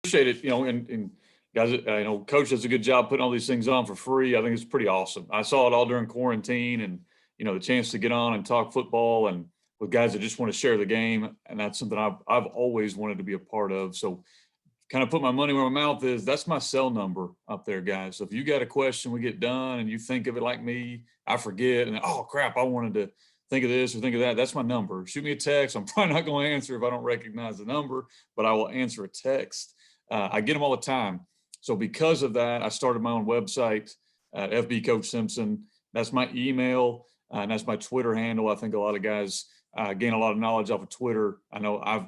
appreciate it, and guys, coach does a good job putting all these things on for free. I think it's pretty awesome. I saw it all during quarantine and, the chance to get on and talk football and with guys that just want to share the game. And that's something I've always wanted to be a part of. So kind of put my money where my mouth is. That's my cell number up there, guys. So if you got a question, we get done and you think of it like me, I forget. And oh crap, I wanted to think of this or think of that. That's my number. Shoot me a text. I'm probably not going to answer if I don't recognize the number, but I will answer a text. I get them all the time. So because of that, I started my own website, FB Coach Simpson. That's my email, and that's my Twitter handle. I think a lot of guys gain a lot of knowledge off of Twitter. I know I've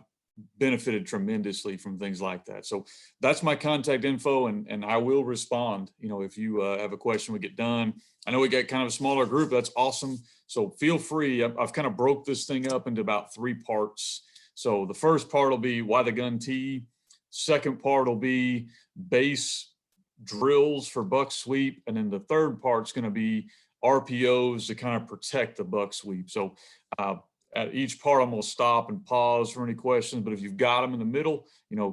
benefited tremendously from things like that. So that's my contact info, and I will respond. If you have a question, we get done. I know we got kind of a smaller group. That's awesome. So feel free. I've kind of broke this thing up into about 3 parts. So the first part will be why the gun tee. Second part will be base drills for buck sweep. And then the third part's going to be RPOs to kind of protect the buck sweep. So at each part, I'm going to stop and pause for any questions. But if you've got them in the middle,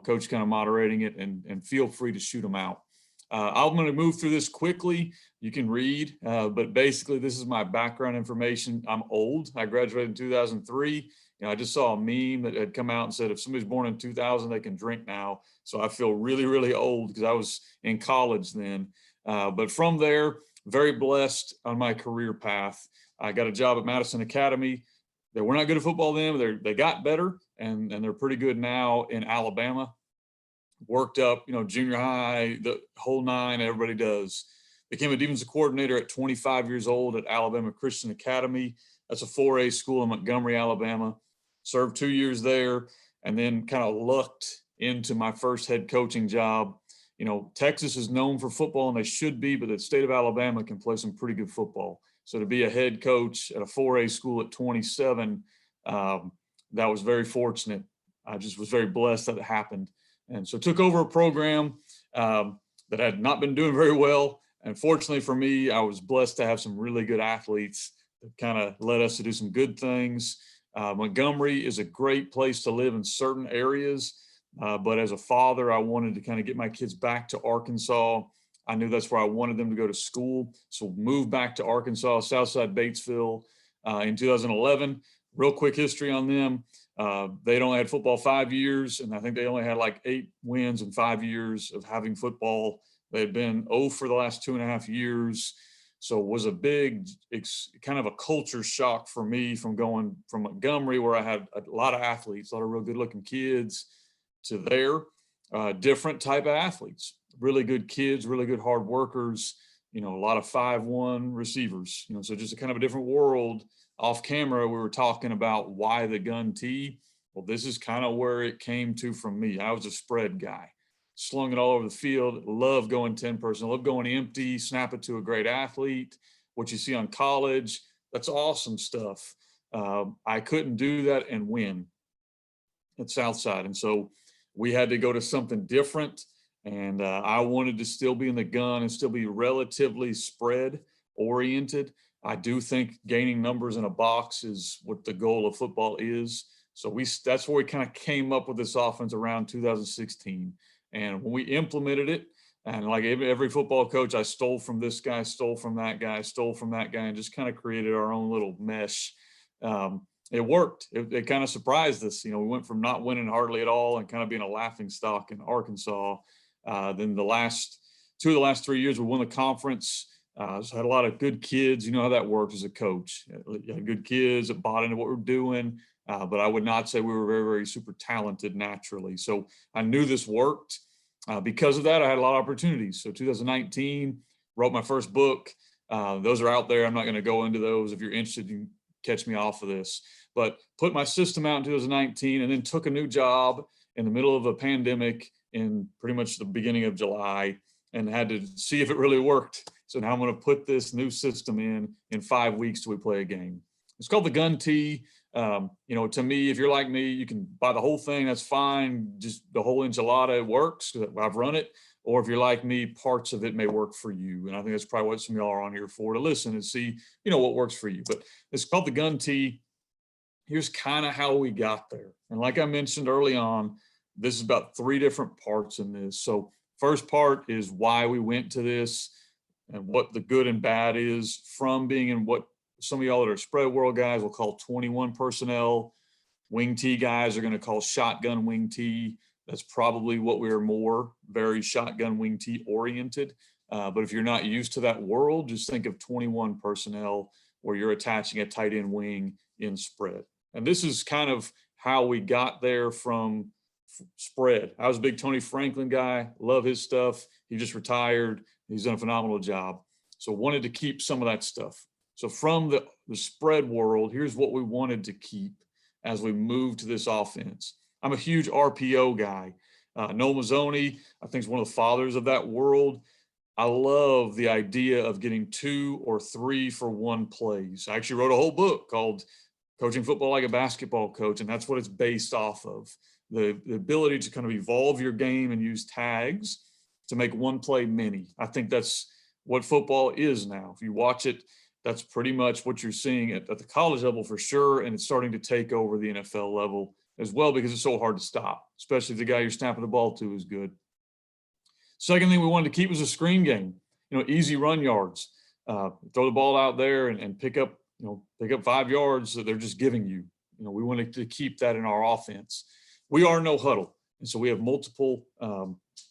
coach kind of moderating it, and feel free to shoot them out. I'm going to move through this quickly. You can read, but basically this is my background information. I'm old. I graduated in 2003. I just saw a meme that had come out and said, if somebody's born in 2000, they can drink now. So I feel really, really old because I was in college then. But from there, very blessed on my career path. I got a job at Madison Academy. They were not good at football then. They got better, and they're pretty good now in Alabama. Worked up, junior high, the whole nine, everybody does. Became a defensive coordinator at 25 years old at Alabama Christian Academy. That's a 4A school in Montgomery, Alabama. Served 2 years there, and then kind of lucked into my first head coaching job. Texas is known for football, and they should be, but the state of Alabama can play some pretty good football. So to be a head coach at a 4A school at 27, that was very fortunate. I just was very blessed that it happened. And so took over a program that had not been doing very well. And fortunately for me, I was blessed to have some really good athletes that kind of led us to do some good things. Montgomery is a great place to live in certain areas. But as a father, I wanted to kind of get my kids back to Arkansas. I knew that's where I wanted them to go to school. So moved back to Arkansas, Southside Batesville in 2011. Real quick history on them. They'd only had football 5 years, and I think they only had like 8 wins in 5 years of having football. They had been 0 for the last 2.5 years. So it was a big, kind of a culture shock for me from going from Montgomery, where I had a lot of athletes, a lot of real good looking kids, to there, different type of athletes, really good kids, really good hard workers, a lot of 5'1" receivers, so just a kind of a different world. Off camera, we were talking about why the gun tee. Well, this is kind of where it came to from me. I was a spread guy. Slung it all over the field. Love going 10-person. Love going empty, snap it to a great athlete. What you see on college, that's awesome stuff. I couldn't do that and win at Southside. And so we had to go to something different. And I wanted to still be in the gun and still be relatively spread oriented. I do think gaining numbers in a box is what the goal of football is. So that's where we kind of came up with this offense around 2016. And when we implemented it, and like every football coach, I stole from this guy, stole from that guy, stole from that guy, and just kind of created our own little mesh. It worked. It kind of surprised us. We went from not winning hardly at all and kind of being a laughing stock in Arkansas. Then the last 3 years, we won the conference. So had a lot of good kids. You know how that works as a coach. You had good kids that bought into what we're doing. But I would not say we were very, very super talented naturally. So I knew this worked. Because of that, I had a lot of opportunities. So 2019, wrote my first book. Those are out there. I'm not going to go into those. If you're interested, you can catch me off of this. But put my system out in 2019 and then took a new job in the middle of a pandemic in pretty much the beginning of July and had to see if it really worked. So now I'm going to put this new system in 5 weeks till we play a game. It's called the gun tee. To me, if you're like me, you can buy the whole thing. That's fine. Just the whole enchilada works. I've run it. Or if you're like me, parts of it may work for you. And I think that's probably what some of y'all are on here for, to listen and see, what works for you. But it's called the gun tee. Here's kind of how we got there. And like I mentioned early on, this is about 3 different parts in this. So first part is why we went to this and what the good and bad is from being in what some of y'all that are spread world guys will call 21 personnel. Wing T guys are going to call shotgun wing T. That's probably what we're more, very shotgun wing T oriented. But if you're not used to that world, just think of 21 personnel where you're attaching a tight end wing in spread. And this is kind of how we got there from spread. I was a big Tony Franklin guy, love his stuff. He just retired. He's done a phenomenal job. So wanted to keep some of that stuff. So from the spread world, here's what we wanted to keep as we move to this offense. I'm a huge RPO guy. Noel Mazzoni, I think, is one of the fathers of that world. I love the idea of getting 2 or 3 for 1 plays. I actually wrote a whole book called Coaching Football Like a Basketball Coach, and that's what it's based off of. The ability to kind of evolve your game and use tags to make 1 play many. I think that's what football is now. If you watch it, that's pretty much what you're seeing at the college level for sure, and it's starting to take over the NFL level as well because it's so hard to stop, especially if the guy you're snapping the ball to is good. Second thing we wanted to keep was a screen game, easy run yards. Throw the ball out there and pick up 5 yards that they're just giving you. We wanted to keep that in our offense. We are no huddle, and so we have multiple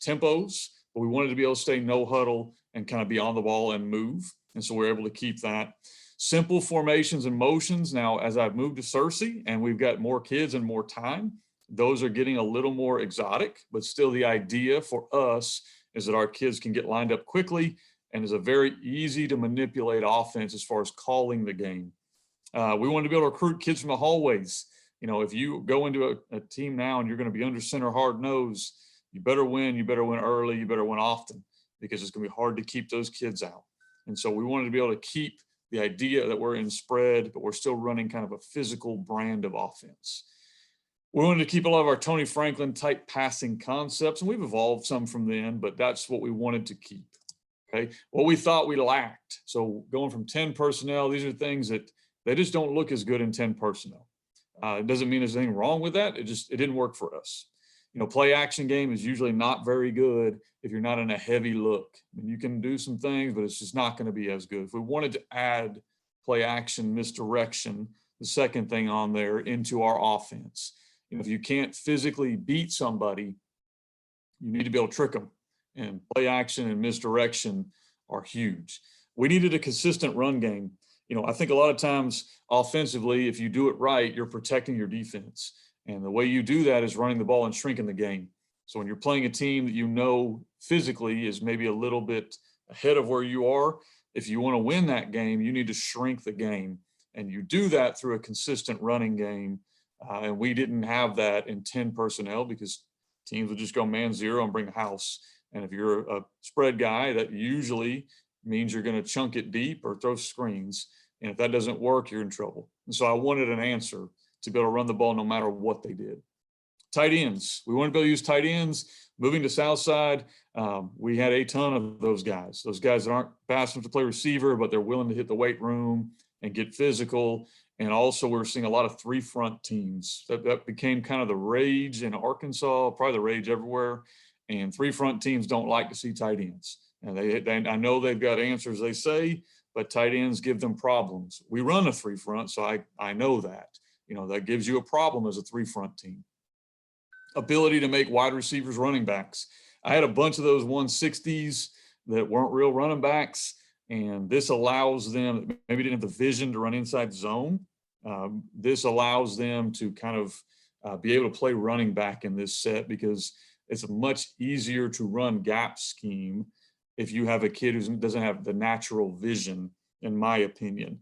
tempos, but we wanted to be able to stay no huddle and kind of be on the ball and move. And so we're able to keep that. Simple formations and motions. Now, as I've moved to Searcy and we've got more kids and more time, those are getting a little more exotic, but still the idea for us is that our kids can get lined up quickly and is a very easy to manipulate offense as far as calling the game. We wanted to be able to recruit kids from the hallways. If you go into a team now and you're going to be under center hard nose, you better win. You better win early. You better win often because it's going to be hard to keep those kids out. And so we wanted to be able to keep the idea that we're in spread, but we're still running kind of a physical brand of offense. We wanted to keep a lot of our Tony Franklin type passing concepts, and we've evolved some from then, but that's what we wanted to keep. Okay. What we thought we lacked. So going from 10 personnel, these are things that they just don't look as good in 10 personnel. It doesn't mean there's anything wrong with that. It didn't work for us. Play action game is usually not very good if you're not in a heavy look. I mean, you can do some things, but it's just not going to be as good. If we wanted to add play action misdirection, the second thing on there, into our offense, if you can't physically beat somebody, you need to be able to trick them. And play action and misdirection are huge. We needed a consistent run game. I think a lot of times offensively, if you do it right, you're protecting your defense. And the way you do that is running the ball and shrinking the game. So when you're playing a team that physically is maybe a little bit ahead of where you are, if you want to win that game, you need to shrink the game. And you do that through a consistent running game. And we didn't have that in 10 personnel because teams would just go man zero and bring the house. And if you're a spread guy, that usually means you're going to chunk it deep or throw screens. And if that doesn't work, you're in trouble. And so I wanted an answer to be able to run the ball no matter what they did. Tight ends. We wanted to be able to use tight ends. Moving to Southside, we had a ton of those guys. Those guys that aren't fast enough to play receiver, but they're willing to hit the weight room and get physical. And also we're seeing a lot of 3-front teams. That became kind of the rage in Arkansas, probably the rage everywhere. And 3-front teams don't like to see tight ends. And I know they've got answers, they say, but tight ends give them problems. We run a 3-front, so I know that. That gives you a problem as a 3-front team. Ability to make wide receivers running backs. I had a bunch of those 160s that weren't real running backs, and this allows them, maybe didn't have the vision to run inside zone. This allows them to kind of be able to play running back in this set because it's much easier to run gap scheme if you have a kid who doesn't have the natural vision, in my opinion.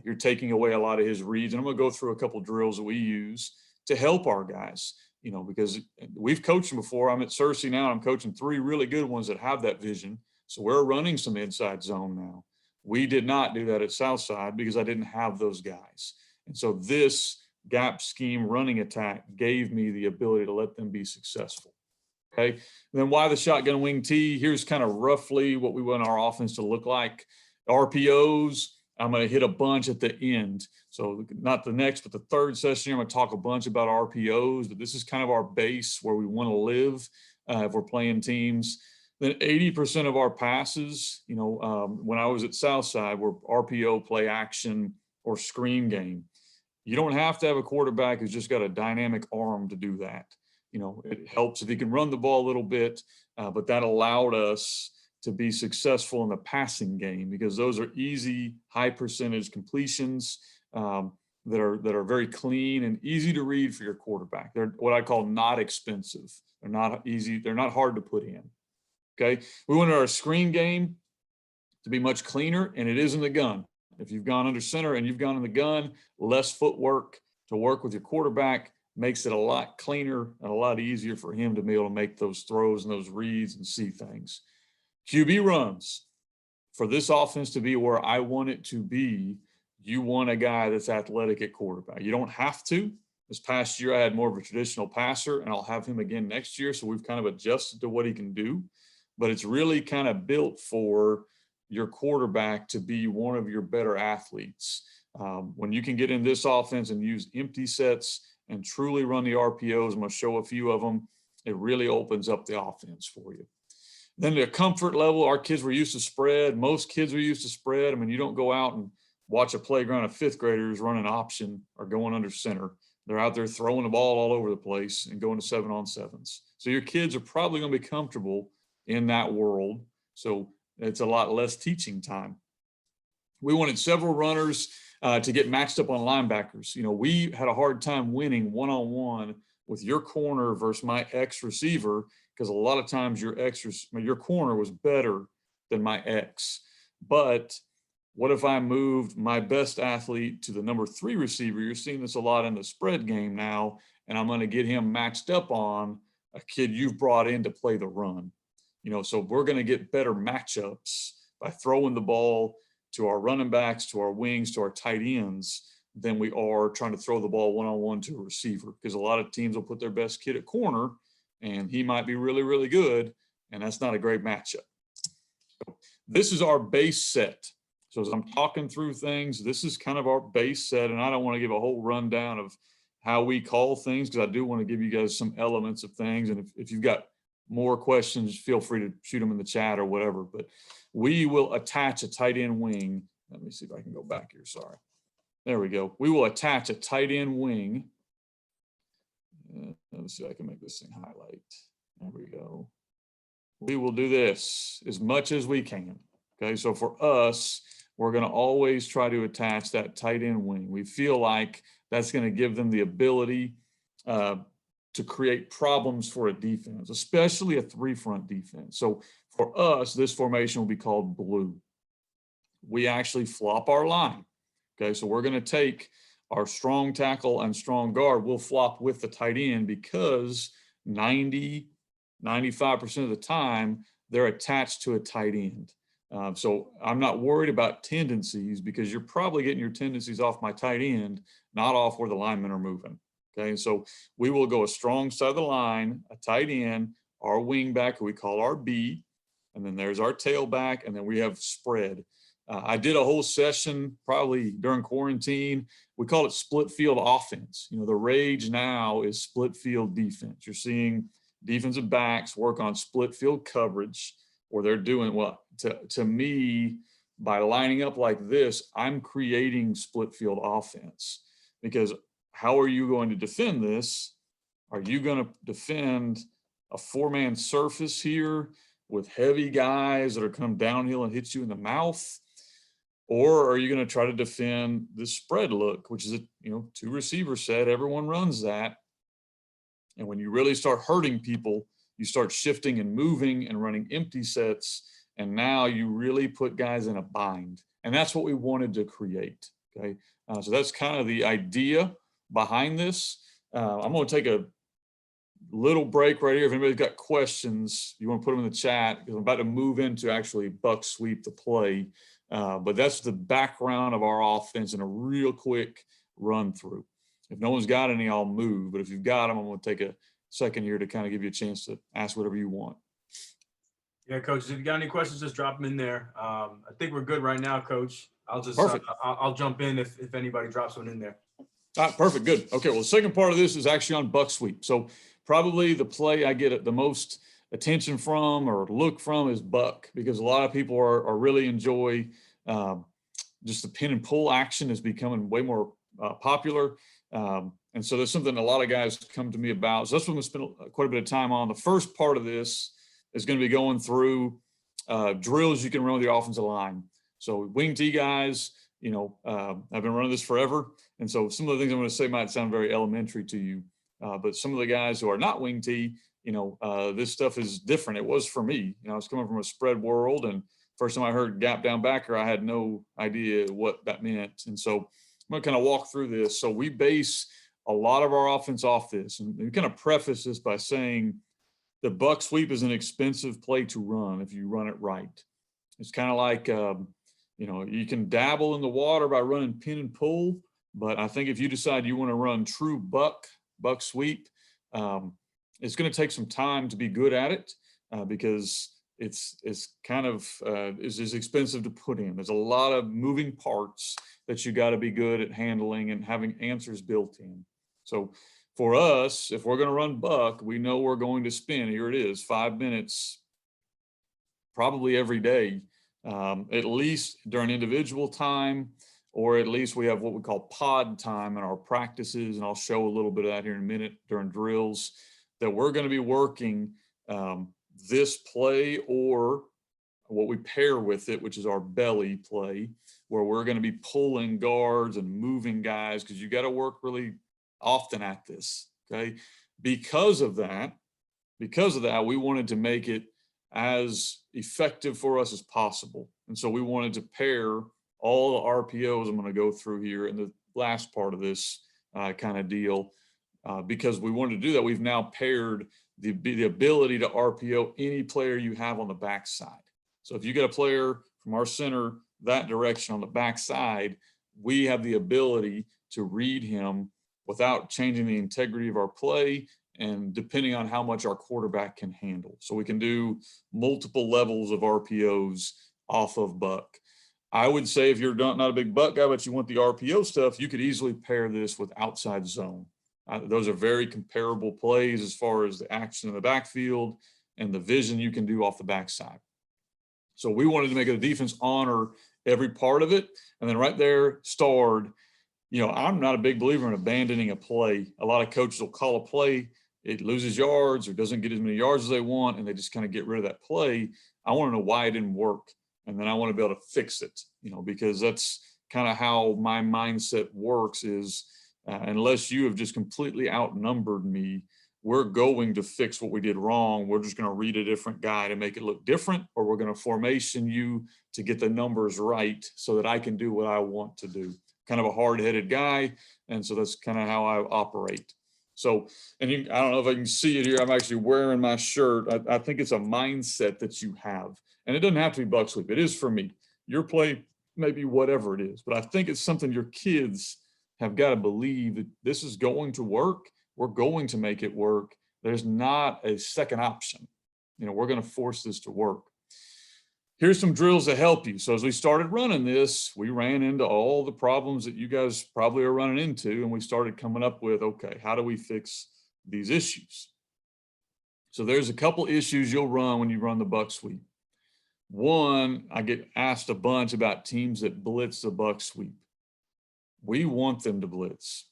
You're taking away a lot of his reads. And I'm going to go through a couple drills that we use to help our guys, because we've coached them before. I'm at Searcy now, and I'm coaching 3 really good ones that have that vision. So we're running some inside zone now. We did not do that at Southside because I didn't have those guys. And so this gap scheme running attack gave me the ability to let them be successful. Okay. And then why the shotgun wing T? Here's kind of roughly what we want our offense to look like. RPOs, I'm going to hit a bunch at the end. So not the next, but the third session, I'm going to talk a bunch about RPOs, but this is kind of our base where we want to live if we're playing teams. Then 80% of our passes, when I was at Southside, were RPO, play action, or screen game. You don't have to have a quarterback who's just got a dynamic arm to do that. It helps if he can run the ball a little bit, but that allowed us to be successful in the passing game because those are easy, high percentage completions that are very clean and easy to read for your quarterback. They're what I call not expensive. They're not easy. They're not hard to put in. Okay. We wanted our screen game to be much cleaner, and it is in the gun. If you've gone under center and you've gone in the gun, less footwork to work with your quarterback makes it a lot cleaner and a lot easier for him to be able to make those throws and those reads and see things. QB runs. For this offense to be where I want it to be, you want a guy that's athletic at quarterback. You don't have to. This past year, I had more of a traditional passer, and I'll have him again next year. So we've kind of adjusted to what he can do. But it's really kind of built for your quarterback to be one of your better athletes. When you can get in this offense and use empty sets and truly run the RPOs, I'm going to show a few of them, it really opens up the offense for you. Then the comfort level, our kids were used to spread. Most kids are used to spread. I mean, you don't go out and watch a playground of fifth graders run an option or going under center. They're out there throwing the ball all over the place and going to 7-on-7s. So your kids are probably going to be comfortable in that world. So it's a lot less teaching time. We wanted several runners to get matched up on linebackers. We had a hard time winning one-on-one with your corner versus my X receiver because a lot of times your corner was better than my X. But what if I moved my best athlete to the number 3 receiver? You're seeing this a lot in the spread game now, and I'm going to get him matched up on a kid you've brought in to play the run. So we're going to get better matchups by throwing the ball to our running backs, to our wings, to our tight ends than we are trying to throw the ball one-on-one to a receiver, because a lot of teams will put their best kid at corner and he might be really, really good, and that's not a great matchup. So this is our base set. So as I'm talking through things, this is kind of our base set, and I don't want to give a whole rundown of how we call things because I do want to give you guys some elements of things, and if you've got more questions, feel free to shoot them in the chat or whatever, but we will attach a tight end wing. Let me see if I can go back here. Sorry. There we go. We will attach a tight end wing. Let me see if I can make this thing highlight. There we go. We will do this as much as we can. Okay. So for us, we're going to always try to attach that tight end wing. We feel like that's going to give them the ability to create problems for a defense, especially a 3-front defense. So for us, this formation will be called blue. We actually flop our line. Okay, so we're going to take our strong tackle and strong guard. We'll flop with the tight end because 95% of the time they're attached to a tight end. So I'm not worried about tendencies because you're probably getting your tendencies off my tight end, not off where the linemen are moving. Okay, so we will go a strong side of the line, a tight end, our wing back, who we call our B, and then there's our tailback, and then we have spread. I did a whole session probably during quarantine. We call it split field offense. The rage now is split field defense. You're seeing defensive backs work on split field coverage, or they're doing what, to me, by lining up like this, I'm creating split field offense. Because how are you going to defend this? Are you going to defend a 4-man surface here with heavy guys that are come downhill and hit you in the mouth? Or are you going to try to defend the spread look, which is a 2-receiver set? Everyone runs that. And when you really start hurting people, you start shifting and moving and running empty sets. And now you really put guys in a bind. And that's what we wanted to create. Okay. So that's kind of the idea behind this. I'm going to take a little break right here. If anybody's got questions, you want to put them in the chat because I'm about to move into actually buck sweep the play. But that's the background of our offense in a real quick run through. If no one's got any, I'll move. But if you've got them, I'm going to take a second here to kind of give you a chance to ask whatever you want. Yeah, Coach, if you got any questions, just drop them in there. I think we're good right now, Coach. I'll just Perfect. I'll jump in if anybody drops one in there. All right, perfect, good. Okay, well, the second part of this is actually on buck sweep. So probably the play I get the most attention from or look from is buck, because a lot of people are really enjoy just the pin and pull action is becoming way more popular. And so there's something a lot of guys come to me about. So that's what I'm going to spend quite a bit of time on. The first part of this is going to be going through drills you can run with your offensive line. So wing T guys, I've been running this forever. And so some of the things I'm going to say might sound very elementary to you. But some of the guys who are not wing T, this stuff is different. It was for me. I was coming from a spread world, and first time I heard gap down backer, I had no idea what that meant. And so I'm going to kind of walk through this. So we base a lot of our offense off this. And we kind of preface this by saying the buck sweep is an expensive play to run if you run it right. It's kind of like, you can dabble in the water by running pin and pull. But I think if you decide you want to run true buck sweep, it's going to take some time to be good at it because it's kind of is expensive to put in. There's a lot of moving parts that you got to be good at handling and having answers built in. So for us, if we're going to run buck, we know we're going to spend, here it is, 5 minutes, probably every day, at least during individual time, or at least we have what we call pod time in our practices. And I'll show a little bit of that here in a minute during drills, that we're going to be working this play or what we pair with it, which is our belly play, where we're going to be pulling guards and moving guys, because you got to work really often at this. Okay. Because of that, we wanted to make it as effective for us as possible. And so we wanted to pair all the RPOs I'm going to go through here in the last part of this kind of deal. Because we wanted to do that, we've now paired the ability to RPO any player you have on the backside. So if you get a player from our center that direction on the backside, we have the ability to read him without changing the integrity of our play and depending on how much our quarterback can handle. So we can do multiple levels of RPOs off of buck. I would say if you're not a big buck guy, but you want the RPO stuff, you could easily pair this with outside zone. Those are very comparable plays as far as the action in the backfield and the vision you can do off the backside. So we wanted to make a defense honor every part of it. And then right there, starred, I'm not a big believer in abandoning a play. A lot of coaches will call a play, it loses yards or doesn't get as many yards as they want, and they just kind of get rid of that play. I want to know why it didn't work. And then I want to be able to fix it, because that's kind of how my mindset works is, unless you have just completely outnumbered me, we're going to fix what we did wrong. We're just going to read a different guy to make it look different, or we're going to formation you to get the numbers right so that I can do what I want to do. Kind of a hard-headed guy. And so that's kind of how I operate. So, and I don't know if I can see it here. I'm actually wearing my shirt. I think it's a mindset that you have. And it doesn't have to be buck sweep. It is for me. Your play may be whatever it is. But I think it's something your kids have got to believe that this is going to work. We're going to make it work. There's not a second option. We're going to force this to work. Here's some drills to help you. So as we started running this, we ran into all the problems that you guys probably are running into. And we started coming up with, okay, how do we fix these issues? So there's a couple issues you'll run when you run the buck sweep. One, I get asked a bunch about teams that blitz the buck sweep. We want them to blitz.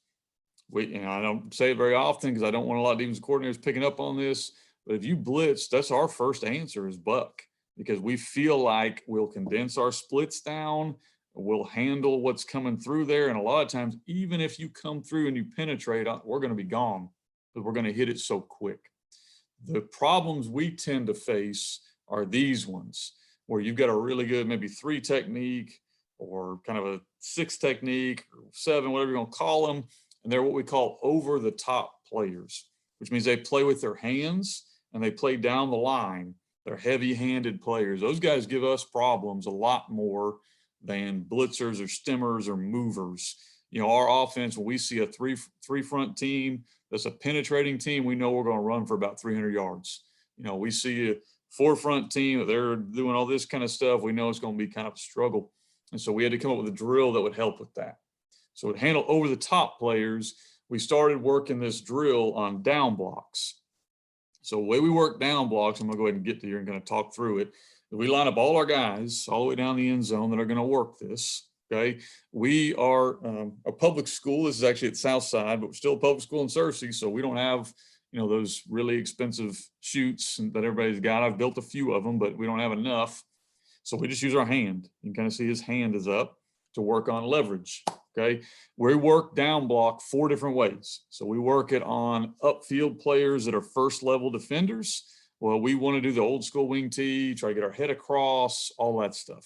I don't say it very often because I don't want a lot of defensive coordinators picking up on this. But if you blitz, that's our first answer is buck, because we feel like we'll condense our splits down, we'll handle what's coming through there. And a lot of times, even if you come through and you penetrate, we're going to be gone because we're going to hit it so quick. The problems we tend to face are these ones, where you've got a really good, maybe 3 technique or kind of a 6 technique or 7, whatever you're going to call them. And they're what we call over the top players, which means they play with their hands and they play down the line. They're heavy-handed players. Those guys give us problems a lot more than blitzers or stimmers or movers. Our offense, when we see a three front team that's a penetrating team, we know we're going to run for about 300 yards. We see a 4 front team that they're doing all this kind of stuff, we know it's going to be kind of a struggle. And so we had to come up with a drill that would help with that. So to handle over the top players, we started working this drill on down blocks. So the way we work down blocks, I'm gonna go ahead and get to here and kind of talk through it. We line up all our guys all the way down the end zone that are gonna work this, okay? We are a public school. This is actually at Southside, but we're still a public school in Searcy, so we don't have, those really expensive chutes that everybody's got. I've built a few of them, but we don't have enough. So we just use our hand. You can kind of see his hand is up to work on leverage, okay? We work down block 4 different ways. So we work it on upfield players that are first level defenders. Well, we want to do the old school wing tee, try to get our head across, all that stuff,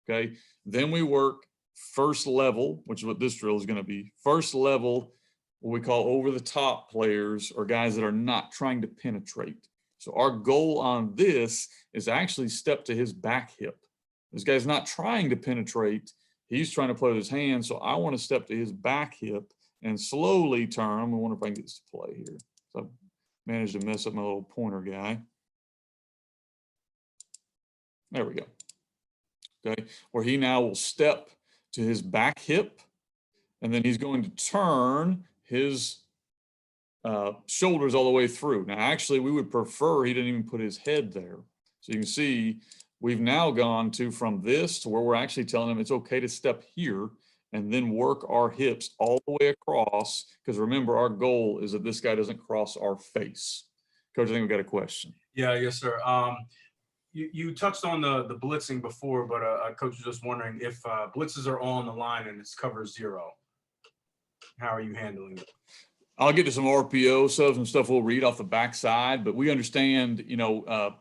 okay? Then we work first level, which is what this drill is going to be. First level, what we call over the top players, or guys that are not trying to penetrate. So our goal on this is actually step to his back hip. This guy's not trying to penetrate. He's trying to play with his hands. So I want to step to his back hip and slowly turn. I wonder if I can get this to play here. So I managed to mess up my little pointer guy. There we go. Okay, where he now will step to his back hip, and then he's going to turn his shoulders all the way through. Now, actually, we would prefer he didn't even put his head there. So you can see we've now gone from this to where we're actually telling him it's okay to step here and then work our hips all the way across. Because remember, our goal is that this guy doesn't cross our face. Coach, I think we got a question. Yeah, yes, sir. You touched on the blitzing before, but Coach was just wondering if blitzes are on the line and it's cover 0. How are you handling it? I'll get to some RPO stuff and stuff we'll read off the backside, but we understand,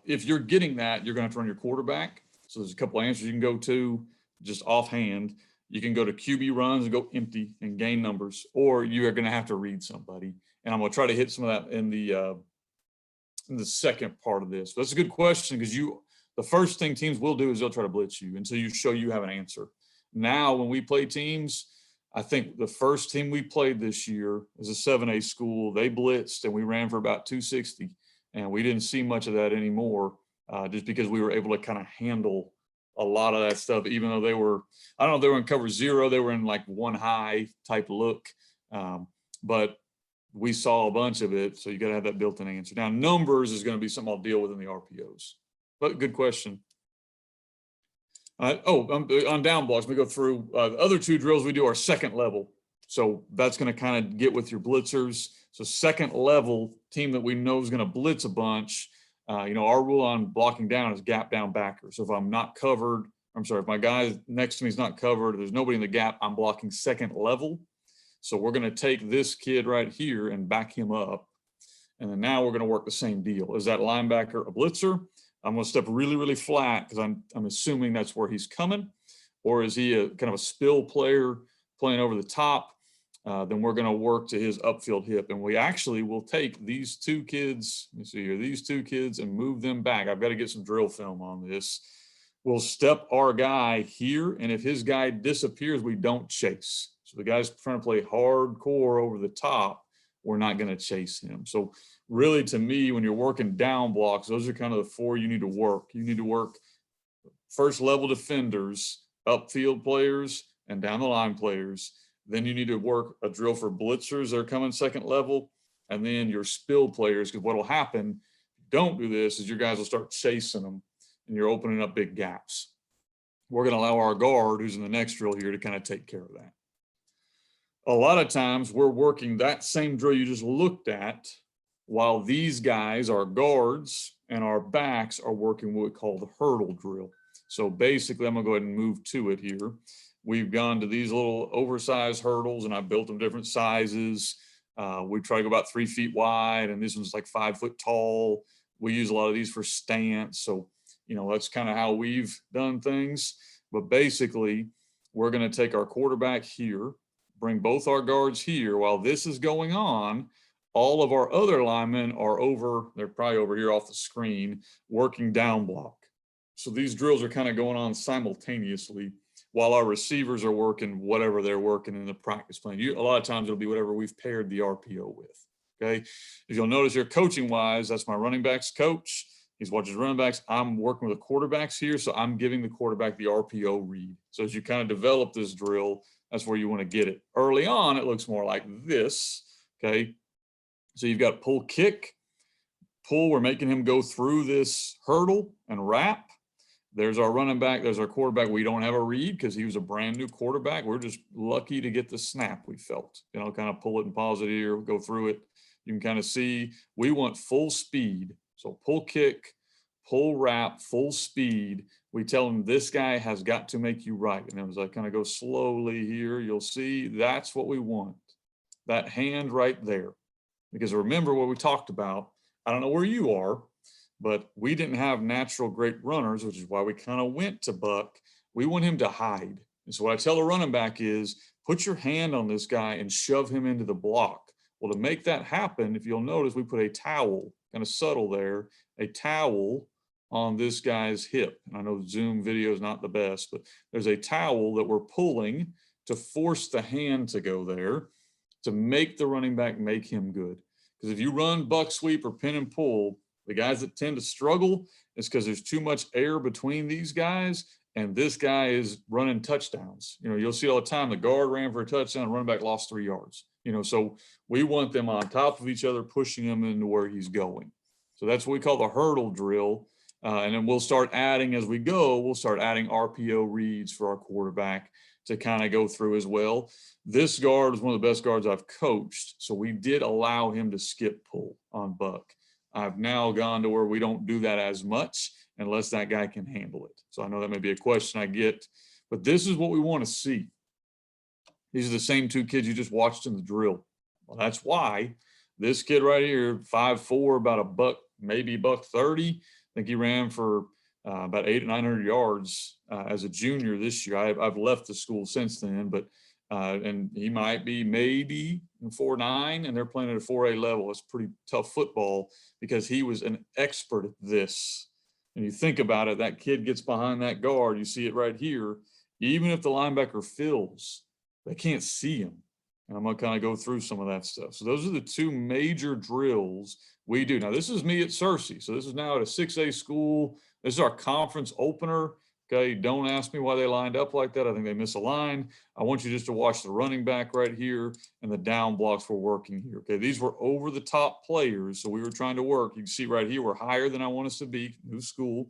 if you're getting that, you're going to have to run your quarterback. So there's a couple of answers you can go to just offhand. You can go to QB runs and go empty and gain numbers, or you are going to have to read somebody. And I'm going to try to hit some of that in the second part of this. But that's a good question, because the first thing teams will do is they'll try to blitz you until you show you have an answer. Now, when we play teams, I think the first team we played this year is a 7A school. They blitzed and we ran for about 260, and we didn't see much of that anymore, just because we were able to kind of handle a lot of that stuff, even though they were in cover 0. They were in like 1 high type look, but we saw a bunch of it. So you got to have that built-in answer. Now, numbers is going to be something I'll deal with in the RPOs, but good question. On down blocks, we go through the other 2 drills we do are second level. So that's going to kind of get with your blitzers. So second level team that we know is going to blitz a bunch. Our rule on blocking down is gap down backer. So if I'm not covered, if my guy next to me is not covered, there's nobody in the gap, I'm blocking second level. So we're going to take this kid right here and back him up. And then now we're going to work the same deal. Is that linebacker a blitzer? I'm going to step really, really flat because I'm assuming that's where he's coming. Or is he a kind of a spill player playing over the top? Then we're going to work to his upfield hip. And we actually will take these 2 kids, let me see here, these 2 kids and move them back. I've got to get some drill film on this. We'll step our guy here. And if his guy disappears, we don't chase. So the guy's trying to play hardcore over the top, we're not going to chase him. So really, to me, when you're working down blocks, those are kind of the 4 you need to work. You need to work first level defenders, upfield players, and down the line players. Then you need to work a drill for blitzers that are coming second level, and then your spill players, because what will happen if you don't do this is your guys will start chasing them and you're opening up big gaps. We're going to allow our guard, who's in the next drill here, to kind of take care of that. A lot of times we're working that same drill you just looked at while these guys, our guards and our backs, are working what we call the hurdle drill. So basically, I'm going to go ahead and move to it here. We've gone to these little oversized hurdles, and I built them different sizes. We try to go about 3 feet wide, and this one's like 5 foot tall. We use a lot of these for stance. So, that's kind of how we've done things. But basically, we're going to take our quarterback here, bring both our guards here. While this is going on, all of our other linemen are they're probably over here off the screen, working down block. So these drills are kind of going on simultaneously while our receivers are working whatever they're working in the practice plan. A lot of times it'll be whatever we've paired the RPO with, okay? If you'll notice here, coaching-wise, that's my running backs coach. He's watching running backs. I'm working with the quarterbacks here, so I'm giving the quarterback the RPO read. So as you kind of develop this drill, that's where you want to get it. Early on, it looks more like this, okay? So you've got pull kick, pull, we're making him go through this hurdle and wrap. There's our running back, there's our quarterback. We don't have a read because he was a brand new quarterback. We're just lucky to get the snap, we felt. Kind of pull it and pause it here, go through it. You can kind of see we want full speed. So pull kick, pull wrap, full speed. We tell him this guy has got to make you right. And as I kind of go slowly here, you'll see that's what we want. That hand right there. Because remember what we talked about. I don't know where you are, but we didn't have natural great runners, which is why we kind of went to Buck. We want him to hide. And so what I tell a running back is put your hand on this guy and shove him into the block. Well, to make that happen, if you'll notice, we put a towel, kind of subtle there, a towel on this guy's hip. And I know Zoom video is not the best, but there's a towel that we're pulling to force the hand to go there to make the running back make him good. Because if you run buck sweep or pin and pull, the guys that tend to struggle is because there's too much air between these guys, and this guy is running touchdowns. You'll see all the time the guard ran for a touchdown, running back lost 3 yards. So we want them on top of each other, pushing him into where he's going. So that's what we call the hurdle drill. And then we'll start adding as we go, we'll start adding RPO reads for our quarterback to kind of go through as well. This guard is one of the best guards I've coached. So we did allow him to skip pull on Buck. I've now gone to where we don't do that as much unless that guy can handle it. So I know that may be a question I get, but this is what we want to see. These are the same two kids you just watched in the drill. Well, that's why this kid right here, 5'4", about a buck, maybe buck 30. I think he ran for about 800 or 900 yards as a junior this year. I've left the school since then, but and he might be maybe 4'9", and they're playing at a 4A level. It's pretty tough football because he was an expert at this. And you think about it, that kid gets behind that guard. You see it right here. Even if the linebacker fills, they can't see him. And I'm going to kind of go through some of that stuff. So those are the two major drills we do. Now, this is me at Searcy. So this is now at a 6A school. This is our conference opener. Okay, don't ask me why they lined up like that. I think they misaligned. I want you just to watch the running back right here and the down blocks we're working here. Okay, these were over the top players. So we were trying to work. You can see right here, we're higher than I want us to be. New school,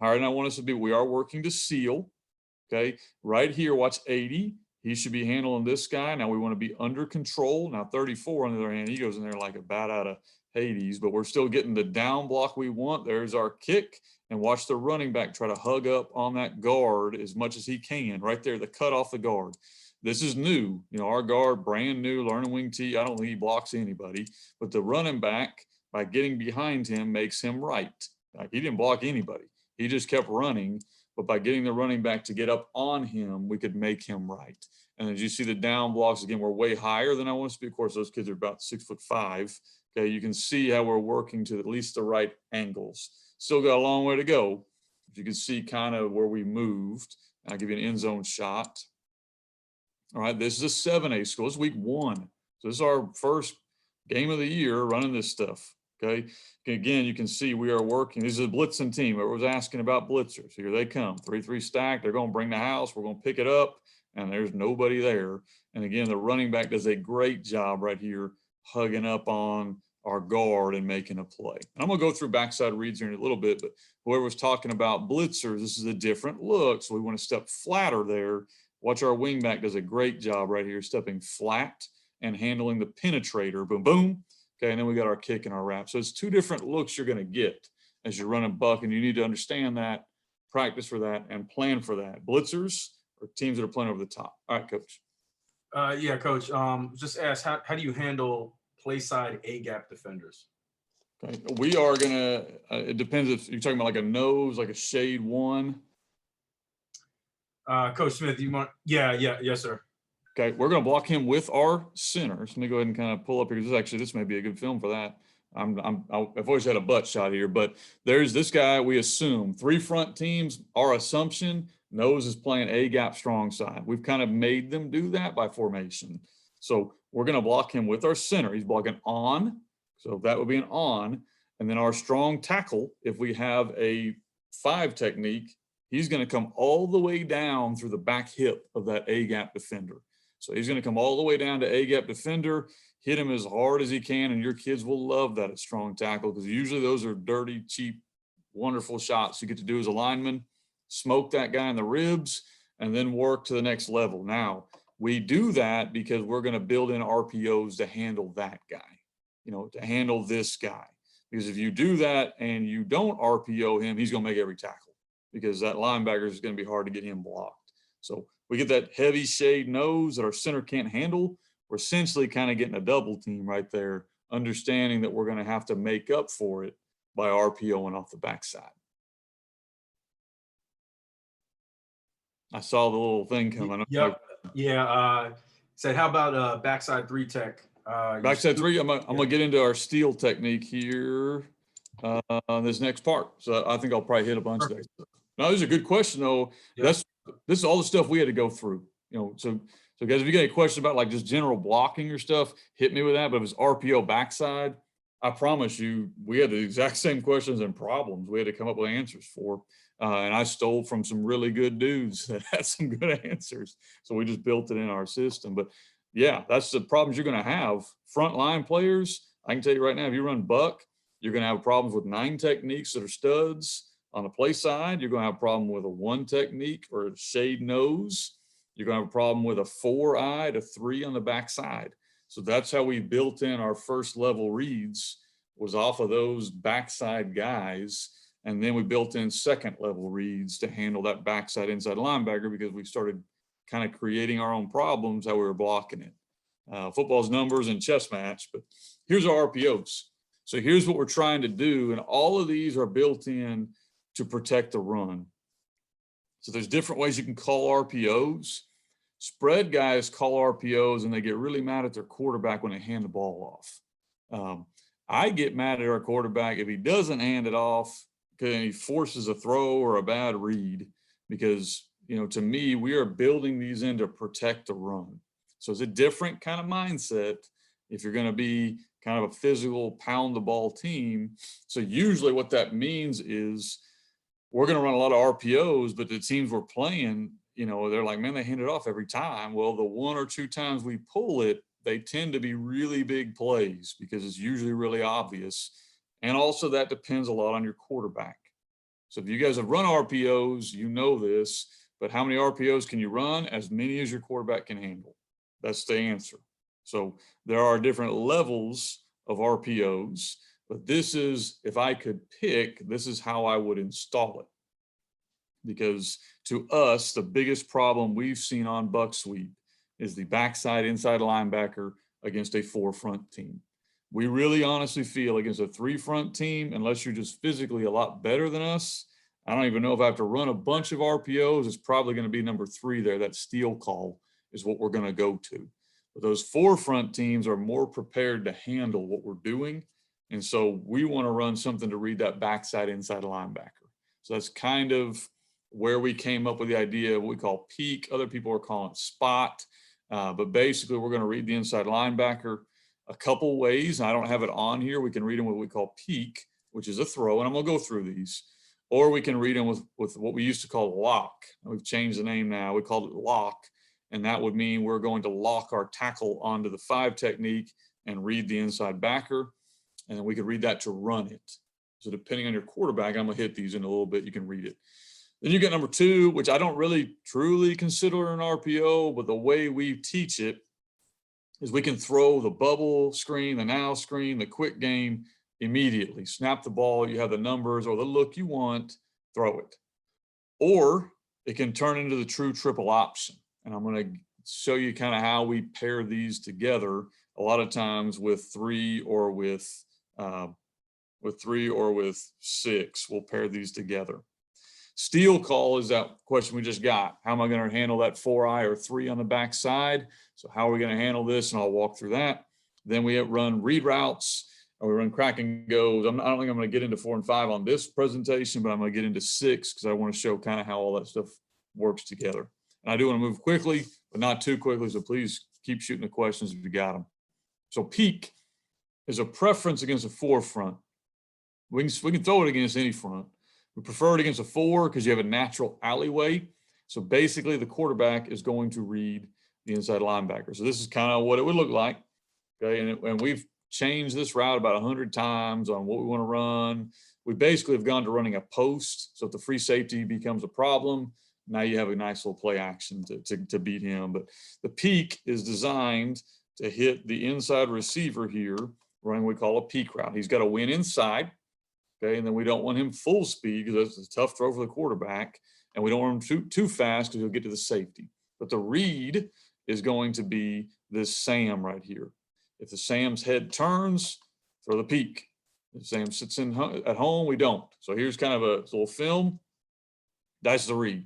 higher than I want us to be. We are working to seal. Okay, right here, watch 80. He should be handling this guy. Now we want to be under control. Now 34, on the other hand, he goes in there like a bat out of Hades, but we're still getting the down block we want. There's our kick. And watch the running back try to hug up on that guard as much as he can. Right there, the cut off the guard. This is new. Our guard, brand new, learning wing T. I don't think he blocks anybody. But the running back, by getting behind him, makes him right. Like, he didn't block anybody. He just kept running. But by getting the running back to get up on him, we could make him right. And as you see the down blocks, again, we're way higher than I want us to be. Of course, those kids are about 6'5". Okay, you can see how we're working to at least the right angles. Still got a long way to go. But you can see kind of where we moved. I'll give you an end zone shot. All right, this is a 7A school. It's week 1. So this is our first game of the year running this stuff. Okay, again, you can see we are working. This is a blitzing team. I was asking about blitzers. Here they come, 3-3 stack. They're going to bring the house. We're going to pick it up, and there's nobody there. And again, the running back does a great job right here, hugging up on our guard and making a play. And I'm going to go through backside reads here in a little bit, but whoever was talking about blitzers, this is a different look. So we want to step flatter there. Watch our wingback does a great job right here, stepping flat and handling the penetrator. Boom, boom. Okay, and then we got our kick and our wrap. So it's two different looks you're going to get as you're running buck, and you need to understand that, practice for that, and plan for that. Blitzers are teams that are playing over the top. All right, Coach. Yeah, Coach. Just ask, how do you handle play side A-gap defenders? Okay, we are going to, it depends if you're talking about like a nose, like a shade one. Coach Smith, you want, yes, sir. Okay, we're going to block him with our center. So let me go ahead and kind of pull up here. This may be a good film for that. I've always had a butt shot here, but there's this guy. We assume 3 front teams. Our assumption, nose is playing A gap strong side. We've kind of made them do that by formation. So we're going to block him with our center. He's blocking on, so that would be an on. And then our strong tackle, if we have a 5 technique, he's going to come all the way down through the back hip of that A-gap defender. So he's going to come all the way down to A-gap defender, hit him as hard as he can, and your kids will love that at strong tackle, because usually those are dirty, cheap, wonderful shots you get to do as a lineman. Smoke that guy in the ribs and then work to the next level. Now, we do that because we're going to build in RPOs to handle that guy, to handle this guy. Because if you do that and you don't RPO him, he's going to make every tackle, because that linebacker is going to be hard to get him blocked. So we get that heavy shade nose that our center can't handle. We're essentially kind of getting a double team right there, understanding that we're going to have to make up for it by RPOing off the backside. I saw the little thing coming. Yep. Yeah. Said, how about backside 3 tech? Backside 3, I'm gonna get into our steel technique here on this next part. So I think I'll probably hit a bunch of those. Now, this is a good question though. Yep. This is all the stuff we had to go through. So guys, if you got any questions about like just general blocking or stuff, hit me with that. But if it's RPO backside, I promise you, we had the exact same questions and problems we had to come up with answers for. And I stole from some really good dudes that had some good answers. So we just built it in our system. But yeah, that's the problems you're going to have. Frontline players, I can tell you right now, if you run buck, you're going to have problems with 9 techniques that are studs. On the play side, you're going to have a problem with a 1 technique or a shade nose. You're going to have a problem with a 4 eye to 3 on the backside. So that's how we built in our first level reads, was off of those backside guys. And then we built in second level reads to handle that backside inside linebacker, because we started kind of creating our own problems, how we were blocking it. Football's numbers and chess match, but here's our RPOs. So here's what we're trying to do. And all of these are built in to protect the run. So there's different ways you can call RPOs. Spread guys call RPOs and they get really mad at their quarterback when they hand the ball off. I get mad at our quarterback if he doesn't hand it off because he forces a throw or a bad read, because, to me, we are building these in to protect the run. So it's a different kind of mindset if you're going to be kind of a physical pound the ball team. So usually what that means is we're going to run a lot of RPOs, but the teams we're playing, they're like, man, they hand it off every time. Well, the 1 or 2 times we pull it, they tend to be really big plays because it's usually really obvious. And also that depends a lot on your quarterback. So if you guys have run RPOs, you know this, but how many RPOs can you run? As many as your quarterback can handle. That's the answer. So there are different levels of RPOs, but this is, if I could pick, this is how I would install it. Because to us, the biggest problem we've seen on Buck Sweep is the backside inside linebacker against a 4 front team. We really honestly feel against a 3 front team, unless you're just physically a lot better than us, I don't even know if I have to run a bunch of RPOs, it's probably going to be number 3 there. That steal call is what we're going to go to. But those 4 front teams are more prepared to handle what we're doing. And so we want to run something to read that backside inside linebacker. So that's kind of where we came up with the idea of what we call peak. Other people are calling it spot. But basically, we're going to read the inside linebacker a couple ways. I don't have it on here. We can read them with what we call peak, which is a throw, and I'm going to go through these. Or we can read them with what we used to call lock. We've changed the name now. We call it lock, and that would mean we're going to lock our tackle onto the 5 technique and read the inside backer, and then we could read that to run it. So depending on your quarterback, I'm going to hit these in a little bit. You can read it. Then you get number 2, which I don't really truly consider an RPO, but the way we teach it is we can throw the bubble screen, the now screen, the quick game immediately. Snap the ball, you have the numbers or the look you want, throw it. Or it can turn into the true triple option. And I'm going to show you kind of how we pair these together. A lot of times with 3 or with 6, we'll pair these together. Steal call is that question we just got. How am I going to handle that 4 eye or 3 on the backside? So how are we going to handle this? And I'll walk through that. Then we run read routes, or we run crack and goes. I don't think I'm going to get into 4 and 5 on this presentation, but I'm going to get into 6 because I want to show kind of how all that stuff works together. And I do want to move quickly, but not too quickly. So please keep shooting the questions if you got them. So peak is a preference against a 4 front. We can throw it against any front. We prefer it against a 4 because you have a natural alleyway. So basically the quarterback is going to read the inside linebacker. So this is kind of what it would look like. Okay. And we've changed this route about 100 times on what we want to run. We basically have gone to running a post. So if the free safety becomes a problem, now you have a nice little play action to beat him. But the peak is designed to hit the inside receiver here, running what we call a peak route. He's got to win inside. Okay, and then we don't want him full speed because that's a tough throw for the quarterback. And we don't want him too fast because he'll get to the safety. But the read is going to be this Sam right here. If the Sam's head turns, throw the peak. If Sam sits at home, we don't. So here's kind of a little film. That's the read.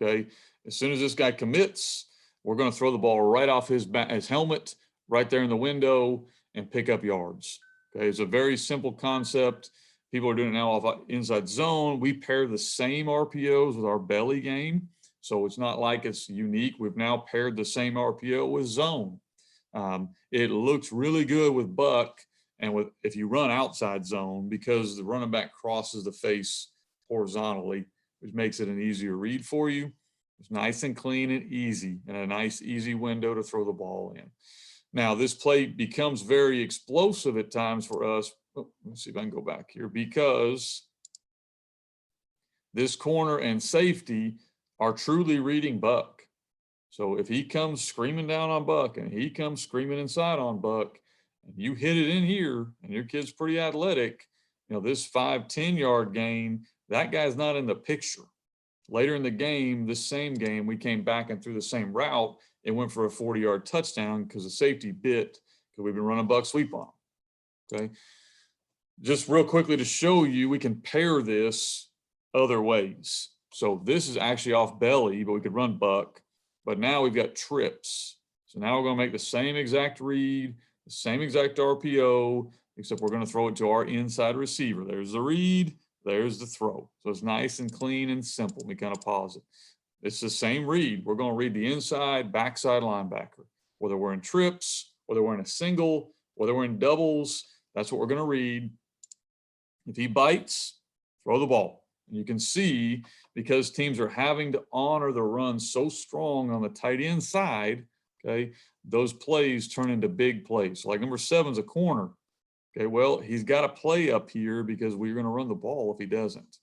Okay, as soon as this guy commits, we're going to throw the ball right off his helmet, right there in the window, and pick up yards. Okay, it's a very simple concept. People are doing it now off inside zone. We pair the same RPOs with our belly game. So it's not like it's unique. We've now paired the same RPO with zone. It looks really good with buck and if you run outside zone because the running back crosses the face horizontally, which makes it an easier read for you. It's nice and clean and easy and a nice, easy window to throw the ball in. Now, this play becomes very explosive at times for us. Oh, let's see if I can go back here because this corner and safety are truly reading buck. So if he comes screaming down on buck and he comes screaming inside on buck and you hit it in here and your kid's pretty athletic, this 5-10 yard gain, that guy's not in the picture. Later in the game, this same game, we came back and threw the same route. It went for a 40-yard touchdown because the safety bit because we've been running buck sweep on him. Okay. Just real quickly to show you, we can pair this other ways. So this is actually off belly, but we could run buck. But now we've got trips. So now we're going to make the same exact read, the same exact RPO, except we're going to throw it to our inside receiver. There's the read, there's the throw. So it's nice and clean and simple. We kind of pause it. It's the same read. We're going to read the inside, backside linebacker. Whether we're in trips, whether we're in a single, whether we're in doubles, that's what we're going to read. If he bites, throw the ball. And you can see because teams are having to honor the run so strong on the tight end side, okay, those plays turn into big plays. So like number 7's a corner. Okay, well, he's got to play up here because we're going to run the ball if he doesn't.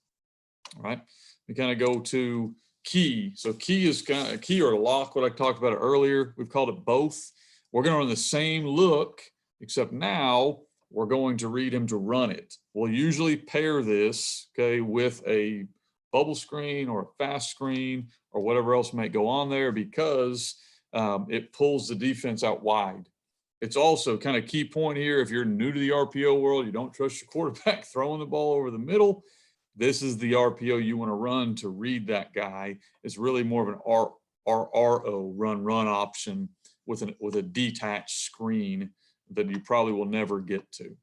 All right, we kind of go to key. So key is kind of key or lock, what I talked about earlier. We've called it both. We're going to run the same look, except now we're going to read him to run it. We'll usually pair this, okay, with a bubble screen or a fast screen or whatever else might go on there because it pulls the defense out wide. It's also kind of key point here. If you're new to the RPO world, you don't trust your quarterback throwing the ball over the middle. This is the RPO you want to run to read that guy. It's really more of an RRO run option with a detached screen that you probably will never get to.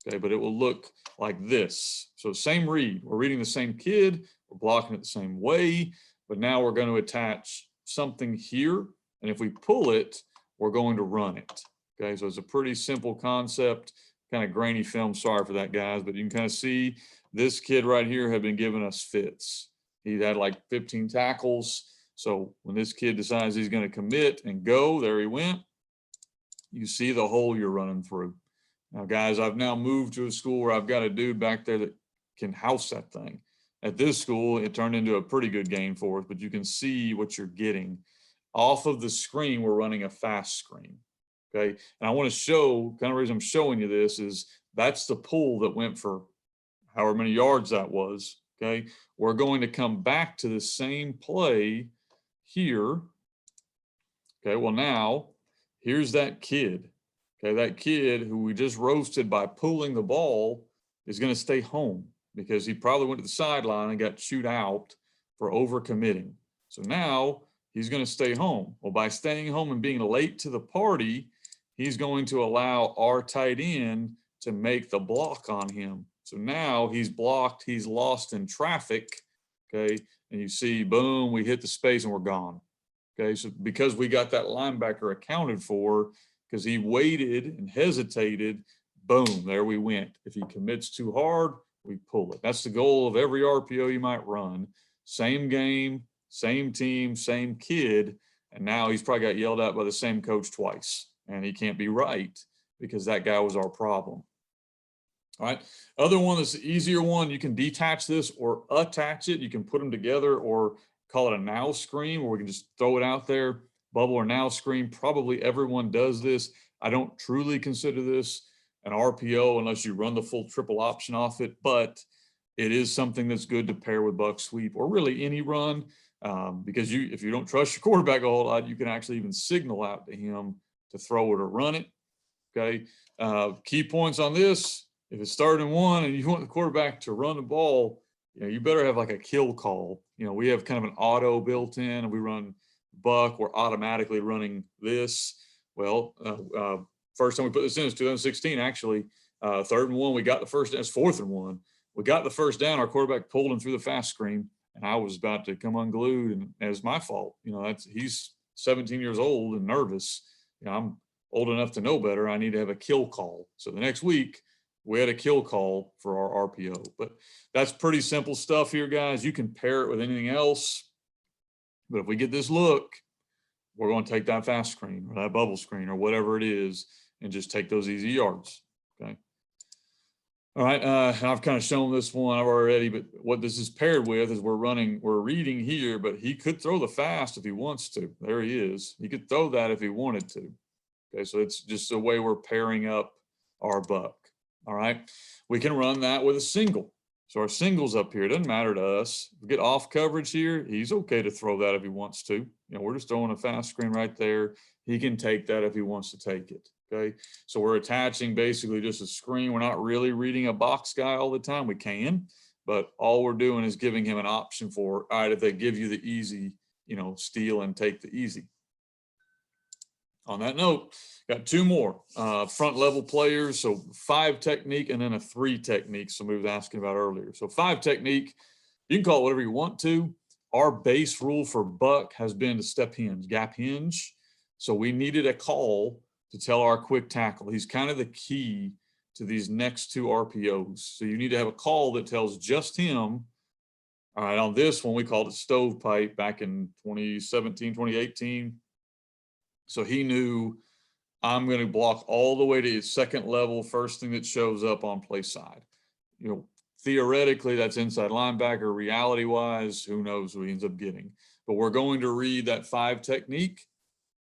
Okay, but it will look like this. So same read. We're reading the same kid. We're blocking it the same way, but now we're going to attach something here. And if we pull it, we're going to run it. Okay, so it's a pretty simple concept, kind of grainy film. Sorry for that, guys, but you can kind of see this kid right here had been giving us fits. He had like 15 tackles. So when this kid decides he's going to commit and go, there he went. You see the hole you're running through. Now, guys, I've now moved to a school where I've got a dude back there that can house that thing. At this school, it turned into a pretty good game for us, but you can see what you're getting. Off of the screen, we're running a fast screen. Okay, and I want to show, kind of reason I'm showing you this is that's the pull that went for however many yards that was. Okay, we're going to come back to the same play here. Okay, well now, here's that kid. Okay, that kid who we just roasted by pulling the ball is going to stay home because he probably went to the sideline and got chewed out for overcommitting. So now he's going to stay home. Well, by staying home and being late to the party, he's going to allow our tight end to make the block on him. So now he's blocked, he's lost in traffic. Okay, and you see, boom, we hit the space and we're gone. Okay, so because we got that linebacker accounted for, because he waited and hesitated, boom, there we went. If he commits too hard, we pull it. That's the goal of every RPO you might run. Same game, same team, same kid. And now he's probably got yelled at by the same coach twice. And he can't be right because that guy was our problem. All right. Other one that's the easier one, you can detach this or attach it. You can put them together or call it a now screen where we can just throw it out there. Bubble or now screen. Probably everyone does this. I don't truly consider this an RPO unless you run the full triple option off it, but it is something that's good to pair with buck sweep or really any run because if you don't trust your quarterback a whole lot, you can actually even signal out to him to throw it or run it. Okay. Key points on this. If it's 3rd and 1 and you want the quarterback to run the ball, you better have like a kill call. We have kind of an auto built in and we run buck. We're automatically running this. Well, first time we put this in is 2016, actually. 3rd and 1, we got the first down. It's 4th and 1. We got the first down. Our quarterback pulled him through the fast screen and I was about to come unglued and it was my fault. He's 17 years old and nervous. I'm old enough to know better. I need to have a kill call. So the next week, we had a kill call for our RPO, but that's pretty simple stuff here, guys. You can pair it with anything else, but if we get this look, we're going to take that fast screen or that bubble screen or whatever it is and just take those easy yards, okay? All right, I've kind of shown this one already, but what this is paired with is we're reading here, but he could throw the fast if he wants to. There he is. He could throw that if he wanted to. Okay, so it's just the way we're pairing up our buck. All right, we can run that with a single. So our single's up here. It doesn't matter to us. If we get off coverage here, he's okay to throw that if he wants to. We're just throwing a fast screen right there. He can take that if he wants to take it. Okay, so we're attaching basically just a screen. We're not really reading a box guy all the time. We can, but all we're doing is giving him an option for, all right, if they give you the easy, steal and take the easy. On that note, got 2 more front level players. So 5 technique and then a 3 technique. Somebody was asking about earlier. So 5 technique, you can call it whatever you want to. Our base rule for buck has been to step hinge, gap hinge. So we needed a call to tell our quick tackle. He's kind of the key to these next 2 RPOs. So you need to have a call that tells just him. All right, on this one, we called it stovepipe back in 2017, 2018. So he knew I'm going to block all the way to his second level, first thing that shows up on play side. Theoretically, that's inside linebacker. Reality-wise, who knows who he ends up getting. But we're going to read that 5 technique.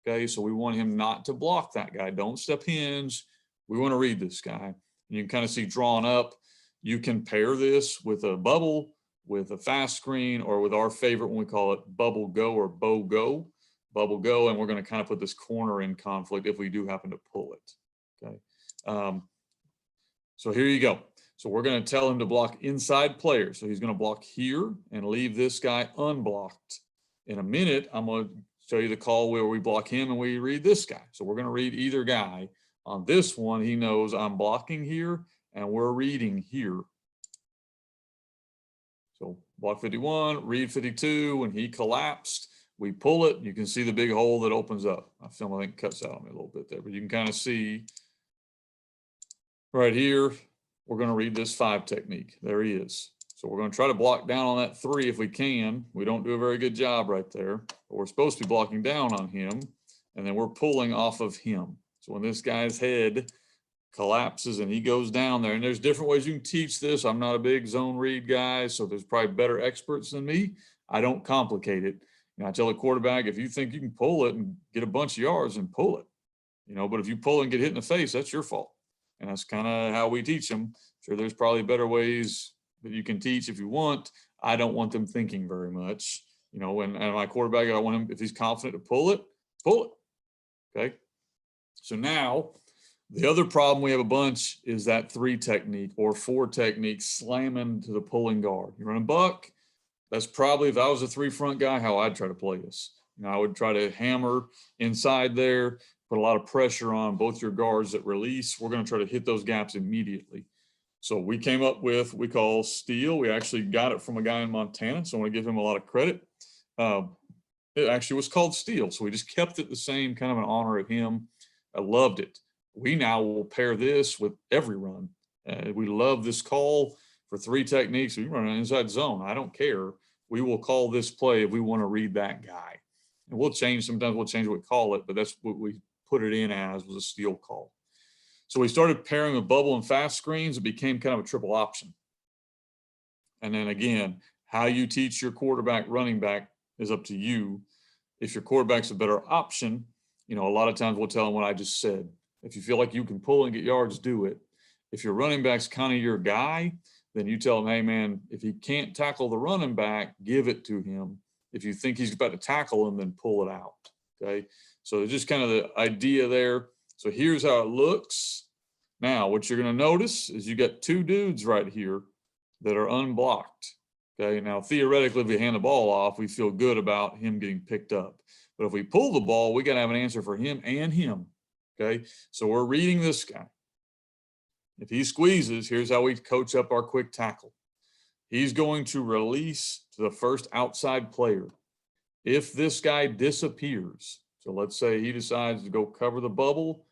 Okay, so we want him not to block that guy. Don't step hinge. We want to read this guy. You can kind of see drawn up. You can pair this with a bubble, with a fast screen, or with our favorite when we call it bubble go or bow go. Bubble go, and we're going to kind of put this corner in conflict if we do happen to pull it. Okay. So here you go. So we're going to tell him to block inside player. So he's going to block here and leave this guy unblocked. In a minute, I'm going to show you the call where we block him and we read this guy. So we're going to read either guy. On this one, he knows I'm blocking here and we're reading here. So block 51, read 52. When he collapsed, we pull it. You can see the big hole that opens up. My film, I think, cuts out on me a little bit there, but you can kind of see right here, we're going to read this 5 technique. There he is. So we're going to try to block down on that 3 if we can. We don't do a very good job right there, but we're supposed to be blocking down on him, and then we're pulling off of him. So when this guy's head collapses and he goes down there, and there's different ways you can teach this. I'm not a big zone read guy, so there's probably better experts than me. I don't complicate it. I tell a quarterback, if you think you can pull it and get a bunch of yards, and pull it. But if you pull and get hit in the face, that's your fault. And that's kind of how we teach them. Sure, there's probably better ways that you can teach if you want. I don't want them thinking very much. And my quarterback, I want him, if he's confident to pull it, pull it. Okay. So now the other problem we have a bunch is that 3 technique or 4 technique slamming to the pulling guard. You run a buck. That's probably, if I was a 3 front guy, how I'd try to play this. I would try to hammer inside there, put a lot of pressure on both your guards that release. We're going to try to hit those gaps immediately. So we came up with, we call steal. We actually got it from a guy in Montana, so I want to give him a lot of credit. It actually was called steal, so we just kept it the same, kind of in honor of him. I loved it. We now will pair this with every run. We love this call for 3 techniques, you run an inside zone. I don't care. We will call this play if we want to read that guy. And we'll change, sometimes we'll change what we call it, but that's what we put it in as, was a steal call. So we started pairing with bubble and fast screens. It became kind of a triple option. And then again, how you teach your quarterback, running back is up to you. If your quarterback's a better option, a lot of times we'll tell them what I just said. If you feel like you can pull and get yards, do it. If your running back's kind of your guy, then you tell him, hey man, if he can't tackle the running back, give it to him. If you think he's about to tackle him, then pull it out. Okay. So just kind of the idea there. So here's how it looks. Now, what you're going to notice is you got 2 dudes right here that are unblocked. Okay. Now, theoretically, if we hand the ball off, we feel good about him getting picked up. But if we pull the ball, we got to have an answer for him and him. Okay. So we're reading this guy. If he squeezes, here's how we coach up our quick tackle. He's going to release to the first outside player. If this guy disappears, so let's say he decides to go cover the bubble,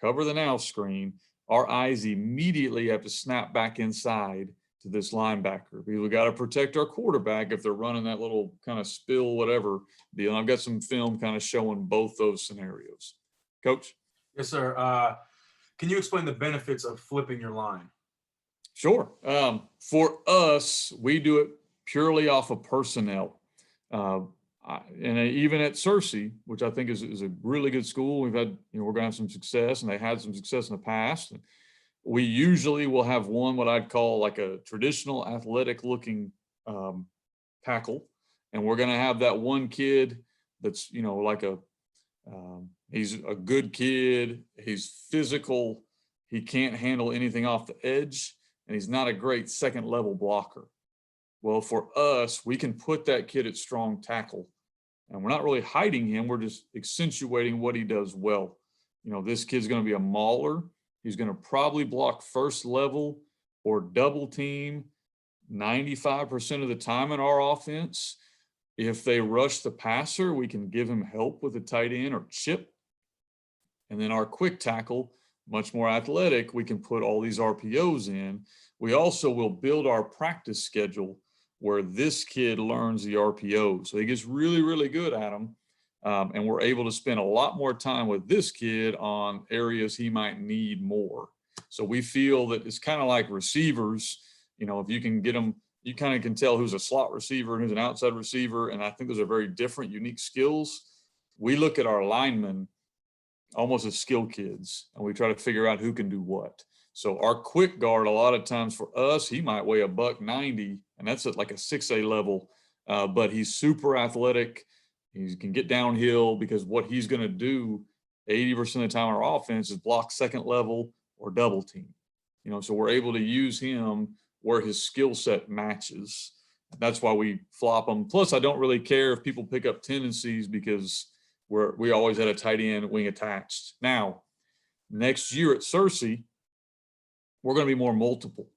cover the now screen, our eyes immediately have to snap back inside to this linebacker. We got to protect our quarterback if they're running that little kind of spill, whatever deal. And I've got some film kind of showing both those scenarios. Coach? Yes, sir. Can you explain the benefits of flipping your line? Sure. For us, we do it purely off of personnel. And even at Cersei, which I think is a really good school, we've had, we're going to have some success, and they had some success in the past. We usually will have one, what I'd call like a traditional athletic looking tackle. And we're going to have that one kid that's, he's a good kid. He's physical. He can't handle anything off the edge, and he's not a great second level blocker. Well, for us, we can put that kid at strong tackle, and we're not really hiding him. We're just accentuating what he does well. This kid's going to be a mauler. He's going to probably block first level or double team 95% of the time in our offense. If they rush the passer, we can give him help with a tight end or chip. And then our quick tackle, much more athletic, we can put all these RPOs in. We also will build our practice schedule where this kid learns the RPOs. So he gets really, really good at them. And we're able to spend a lot more time with this kid on areas he might need more. So we feel that it's kind of like receivers. If you can get them, you kind of can tell who's a slot receiver and who's an outside receiver. And I think those are very different, unique skills. We look at our linemen almost as skill kids, and we try to figure out who can do what. So our quick guard, a lot of times for us, he might weigh $190, and that's at like a 6A level, but he's super athletic. He can get downhill, because what he's going to do 80% of the time in our offense is block second level or double team. So we're able to use him where his skill set matches. That's why we flop him. Plus, I don't really care if people pick up tendencies, because we always had a tight end wing attached. Now, next year at Cersei, we're going to be more multiple.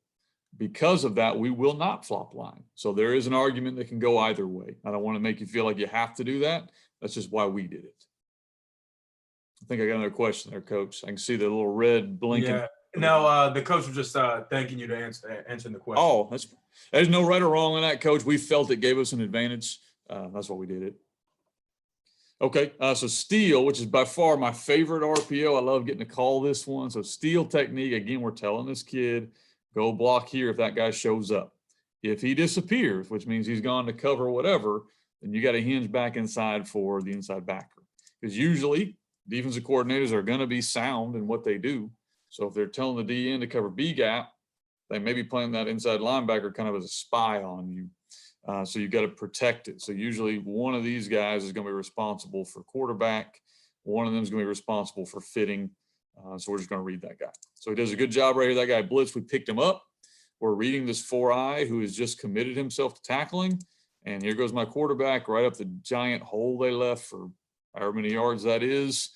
Because of that, we will not flop line. So there is an argument that can go either way. I don't want to make you feel like you have to do that. That's just why we did it. I think I got another question there, Coach. I can see the little red blinking. Yeah. No, the coach was just thanking you to answering the question. Oh, there's no right or wrong on that, Coach. We felt it gave us an advantage. That's why we did it. Okay, so steal, which is by far my favorite RPO. I love getting to call this one. So steal technique, again, we're telling this kid, go block here if that guy shows up. If he disappears, which means he's gone to cover whatever, then you got to hinge back inside for the inside backer. Because usually defensive coordinators are going to be sound in what they do. So if they're telling the DN to cover B gap, they may be playing that inside linebacker kind of as a spy on you. So you've got to protect it. So usually one of these guys is going to be responsible for quarterback. One of them is going to be responsible for fitting. So we're just going to read that guy. So he does a good job right here. That guy blitz, we picked him up. We're reading this 4-eye who has just committed himself to tackling. And here goes my quarterback right up the giant hole they left for however many yards that is.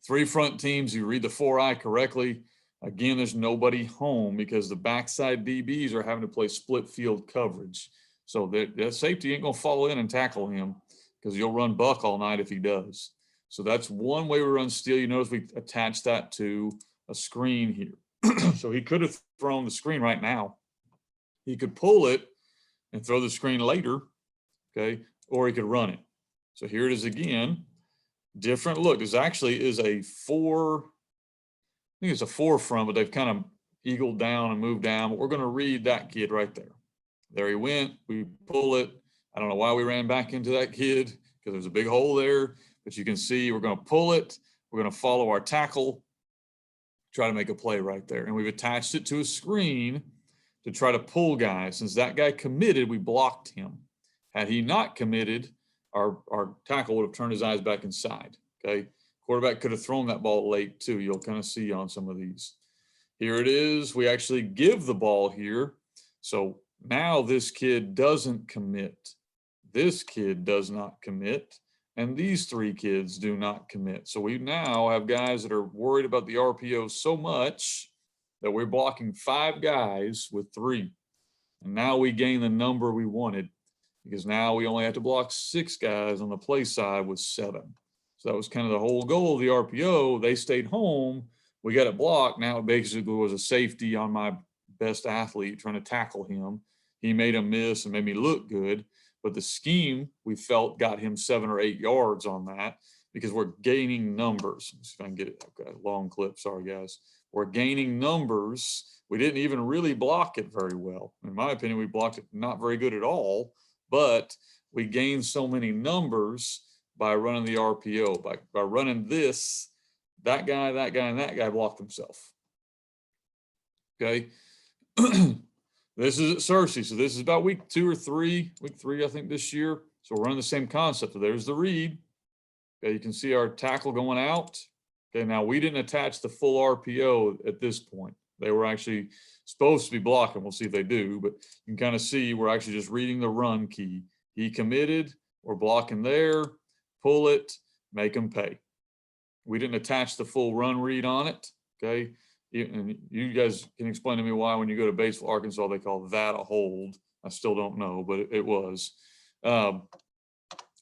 3 front teams, you read the 4-eye correctly. Again, there's nobody home because the backside DBs are having to play split field coverage. So that safety ain't going to follow in and tackle him, because you'll run buck all night if he does. So that's one way we run steal. You notice we attach that to a screen here. So he could have thrown the screen right now. He could pull it and throw the screen later, okay? Or he could run it. So here it is again. Different look. This actually is a 4, I think it's a 4 from, but they've kind of eagled down and moved down. But we're going to read that kid right there. There he went. We pull it. I don't know why we ran back into that kid because there's a big hole there. But you can see we're going to pull it. We're going to follow our tackle, try to make a play right there. And we've attached it to a screen to try to pull guys. Since that guy committed, we blocked him. Had he not committed, our tackle would have turned his eyes back inside, okay? Quarterback could have thrown that ball late too. You'll kind of see on some of these. Here it is. We actually give the ball here. So now this kid doesn't commit. This kid does not commit. And these 3 kids do not commit. So we now have guys that are worried about the RPO so much that we're blocking 5 guys with 3. And now we gain the number we wanted because now we only have to block 6 guys on the play side with 7. So that was kind of the whole goal of the RPO. They stayed home. We got it blocked. Now it basically was a safety on my best athlete trying to tackle him. He made a miss and made me look good. But the scheme, we felt, got him 7 or 8 yards on that because we're gaining numbers. Let's see if I can get it. Okay, long clip. Sorry, guys. We're gaining numbers. We didn't even really block it very well. In my opinion, we blocked it not very good at all, but we gained so many numbers by running the RPO, by running this, that guy, and that guy blocked himself. Okay. This is at Cersei. So this is about week 2 or 3, week 3, I think, this year. So we're running the same concept. So there's the read. Okay, you can see our tackle going out. Okay, now we didn't attach the full RPO at this point. They were actually supposed to be blocking. We'll see if they do, but you can kind of see we're actually just reading the run key. He committed, we're blocking there, pull it, make them pay. We didn't attach the full run read on it, okay? And you guys can explain to me why when you go to Batesville, Arkansas, they call that a hold. I still don't know, but it was.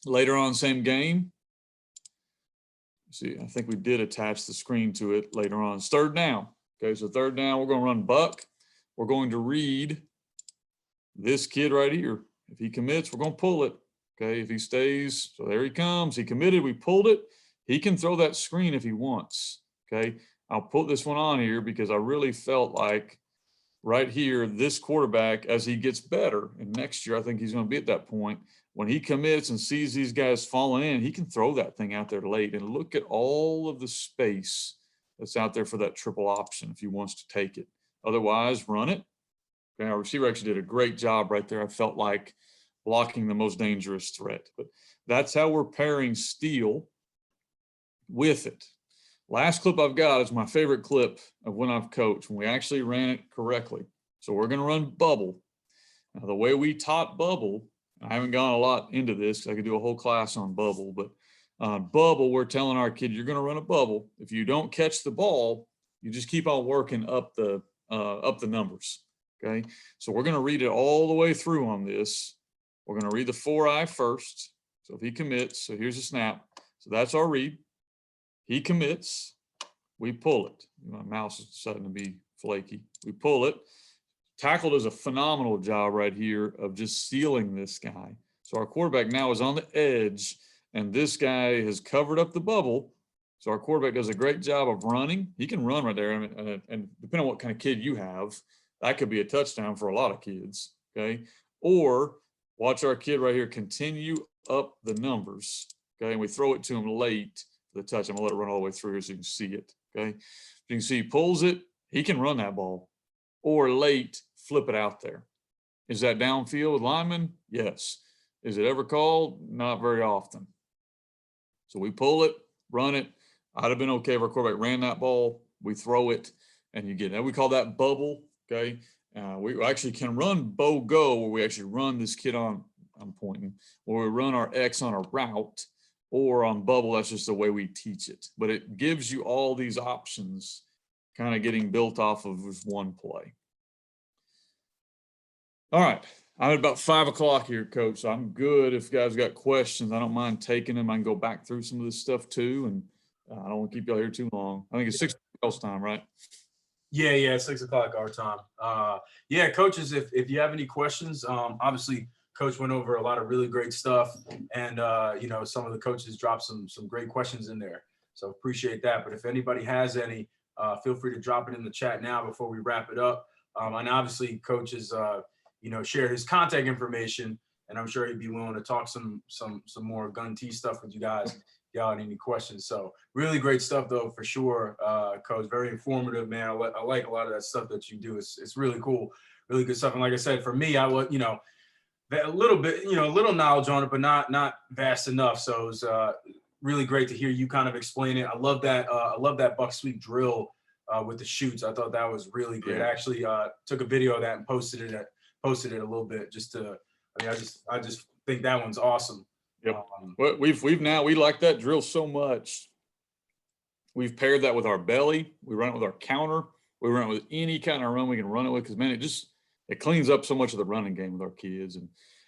Later on, same game. See, I think we did attach the screen to it later on. It's 3rd down. Okay, so 3rd down, we're going to run buck. We're going to read this kid right here. If he commits, we're going to pull it. Okay, if he stays, so there he comes. He committed, we pulled it. He can throw that screen if he wants. Okay, I'll put this one on here because I really felt like right here, this quarterback, as he gets better, and next year I think he's going to be at that point, when he commits and sees these guys falling in, he can throw that thing out there late. And look at all of the space that's out there for that triple option if he wants to take it. Otherwise, run it. Okay, our receiver actually did a great job right there. I felt like blocking the most dangerous threat. But that's how we're pairing steal with it. Last clip I've got is my favorite clip of when I've coached, when we actually ran it correctly. So we're going to run bubble. Now, the way we taught bubble, I haven't gone a lot into this because I could do a whole class on bubble, but bubble, we're telling our kid, you're going to run a bubble. If you don't catch the ball, you just keep on working up the numbers. Okay, so we're going to read it all the way through on this. We're going to read the 4-eye first. So if he commits, so here's a snap. So that's our read. He commits, we pull it. My mouse is starting to be flaky. We pull it. Tackle does a phenomenal job right here of just sealing this guy. So our quarterback now is on the edge, and this guy has covered up the bubble. So our quarterback does a great job of running. He can run right there, and depending on what kind of kid you have, that could be a touchdown for a lot of kids, okay? Or watch our kid right here continue up the numbers, okay? And we throw it to him late. The touch. I'm gonna let it run all the way through here so you can see it. Okay. You can see he pulls it, he can run that ball. Or late, flip it out there. Is that downfield with linemen? Yes. Is it ever called? Not very often. So we pull it, run it. I'd have been okay if our quarterback ran that ball. We throw it, and you get it. We call that bubble. Okay. We actually can run bow go, where we actually run this kid on, I'm pointing, where we run our X on a route. Or on bubble, that's just the way we teach it. But it gives you all these options kind of getting built off of just one play. All right. I'm at about 5 o'clock here, Coach. So I'm good. If you guys got questions, I don't mind taking them. I can go back through some of this stuff too. And I don't want to keep y'all here too long. I think it's 6 else time, right? Yeah, 6 o'clock our time. Yeah, coaches, if you have any questions, obviously coach went over a lot of really great stuff, and some of the coaches dropped some great questions in there. So appreciate that. But if anybody has any, feel free to drop it in the chat now before we wrap it up. And obviously, coach has shared his contact information, and I'm sure he'd be willing to talk some more gun T stuff with you guys. Y'all had any questions? So really great stuff though, for sure, coach. Very informative, man. I like a lot of that stuff that you do. It's really cool, really good stuff. And like I said, for me, I was a little bit, a little knowledge on it, but not vast enough. So it was really great to hear you kind of explain it. I love that. I love that buck sweep drill with the shoots. I thought that was really great. Yeah. I actually took a video of that and posted it a little bit just to. I just think that one's awesome. Yep. Well, we like that drill so much. We've paired that with our belly. We run it with our counter. We run it with any kind of run we can run it with, because man, it cleans up so much of the running game with our kids.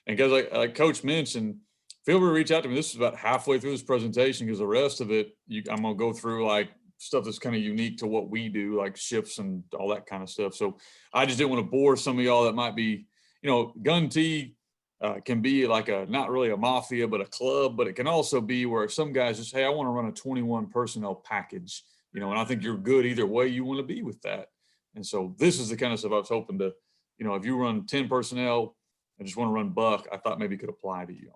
And guys, like Coach mentioned, feel free to reach out to me. This is about halfway through this presentation, because the rest of it, I'm gonna go through like stuff that's kind of unique to what we do, like shifts and all that kind of stuff. So I just didn't want to bore some of y'all that might be, gun T can be like not really a mafia, but a club, but it can also be where some guys just, hey, I want to run a 21 personnel package, and I think you're good either way you want to be with that. And so this is the kind of stuff I was hoping to, if you run 10 personnel and just want to run buck, I thought maybe could apply to you.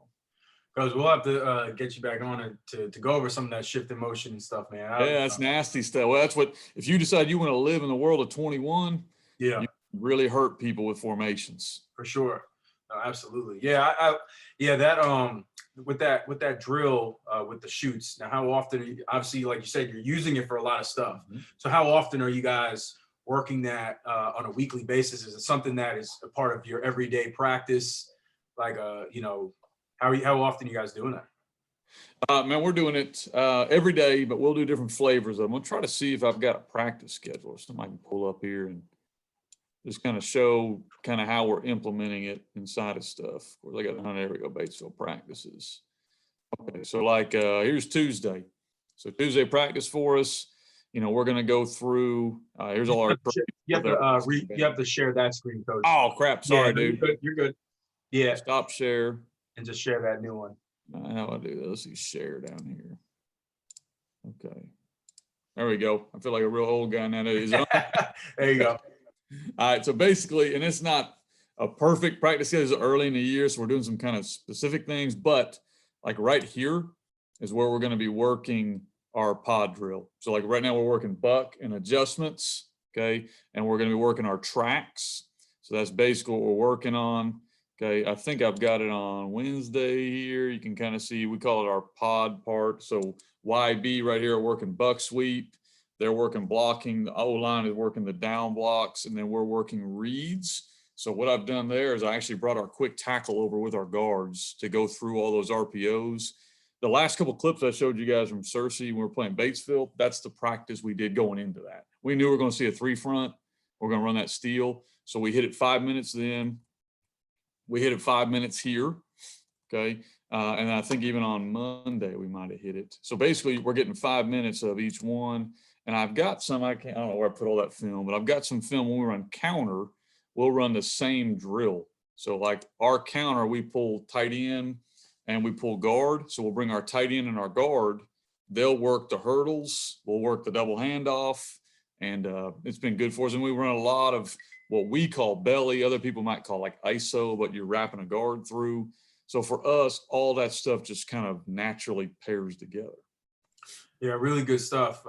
Because we'll have to get you back on it to go over some of that shift in motion and stuff, man. Yeah, that's nasty stuff. Well, that's what, if you decide you want to live in the world of 21, yeah, you really hurt people with formations. For sure. No, absolutely. Yeah, that with that drill with the shoots. Now, how often? Obviously, like you said, you're using it for a lot of stuff. Mm-hmm. So, how often are you guys working that on a weekly basis? Is it something that is a part of your everyday practice? Like, how often are you guys doing that? Man, we're doing it every day, but we'll do different flavors. I'm gonna try to see if I've got a practice schedule or something I can pull up here and just kind of show kind of how we're implementing it inside of stuff. Of course, I got, there we go, Batesville practices. Okay, so like here's Tuesday. So Tuesday practice for us. We're going to go through, here's all our. You have to share that screen, Coach. Oh, crap. Sorry, dude. You're good. Yeah. Stop share. And just share that new one. I know I do that. Let's see, share down here. Okay. There we go. I feel like a real old guy now. There you go. All right, so basically, and it's not a perfect practice schedule, it's early in the year, so we're doing some kind of specific things, but like right here is where we're going to be working our pod drill. So like right now we're working buck and adjustments, okay, and we're going to be working our tracks. So that's basically what we're working on. Okay, I think I've got it on Wednesday here. You can kind of see, we call it our pod part. So YB right here, working buck sweep. They're working blocking. The O-line is working the down blocks, and then we're working reads. So what I've done there is I actually brought our quick tackle over with our guards to go through all those RPOs. The last couple of clips I showed you guys from Cersei when we were playing Batesville, that's the practice we did going into that. We knew we were going to see a 3-front. We're going to run that steel. So we hit it 5 minutes then. We hit it 5 minutes here, okay? And I think even on Monday we might have hit it. So basically we're getting 5 minutes of each one. And I've got some, I don't know where I put all that film, but I've got some film when we run counter, we'll run the same drill. So like our counter, we pull tight end and we pull guard. So we'll bring our tight end and our guard. They'll work the hurdles. We'll work the double handoff. And it's been good for us. And we run a lot of what we call belly. Other people might call like ISO, but you're wrapping a guard through. So for us, all that stuff just kind of naturally pairs together. Yeah, really good stuff.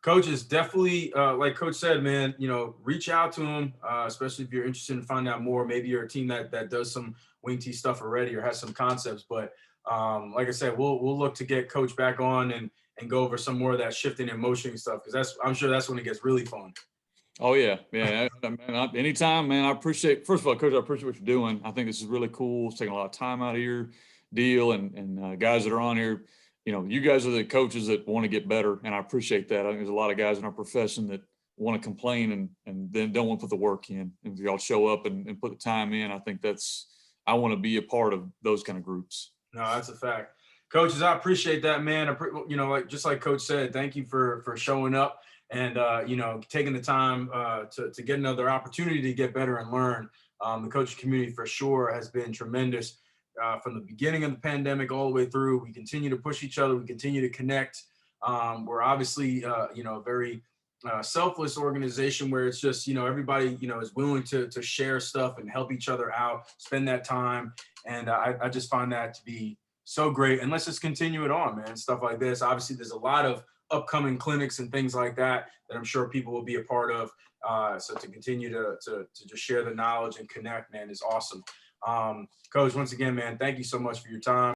Coaches, definitely, like Coach said, man, reach out to them, especially if you're interested in finding out more. Maybe you're a team that does some wing T stuff already or has some concepts. But like I said, we'll look to get Coach back on and go over some more of that shifting and motion stuff, because I'm sure that's when it gets really fun. Oh yeah, man. Anytime, man. I appreciate. First of all, Coach, I appreciate what you're doing. I think this is really cool. It's taking a lot of time out of your deal, and guys that are on here. You guys are the coaches that want to get better, and I appreciate that. I think there's a lot of guys in our profession that want to complain and then don't want to put the work in. And if y'all show up and put the time in, I think I want to be a part of those kind of groups. No, that's a fact. Coaches, I appreciate that, man. Just like Coach said, thank you for showing up. and taking the time to get another opportunity to get better and learn. The coaching community for sure has been tremendous from the beginning of the pandemic all the way through. We continue to push each other. We continue to connect. We're obviously, a very selfless organization where it's just, everybody, is willing to share stuff and help each other out, spend that time. And I just find that to be so great. And let's just continue it on, man. Stuff like this. Obviously, there's a lot of upcoming clinics and things like that I'm sure people will be a part of. So to continue to just share the knowledge and connect, man, is awesome. Coach, once again, man, thank you so much for your time.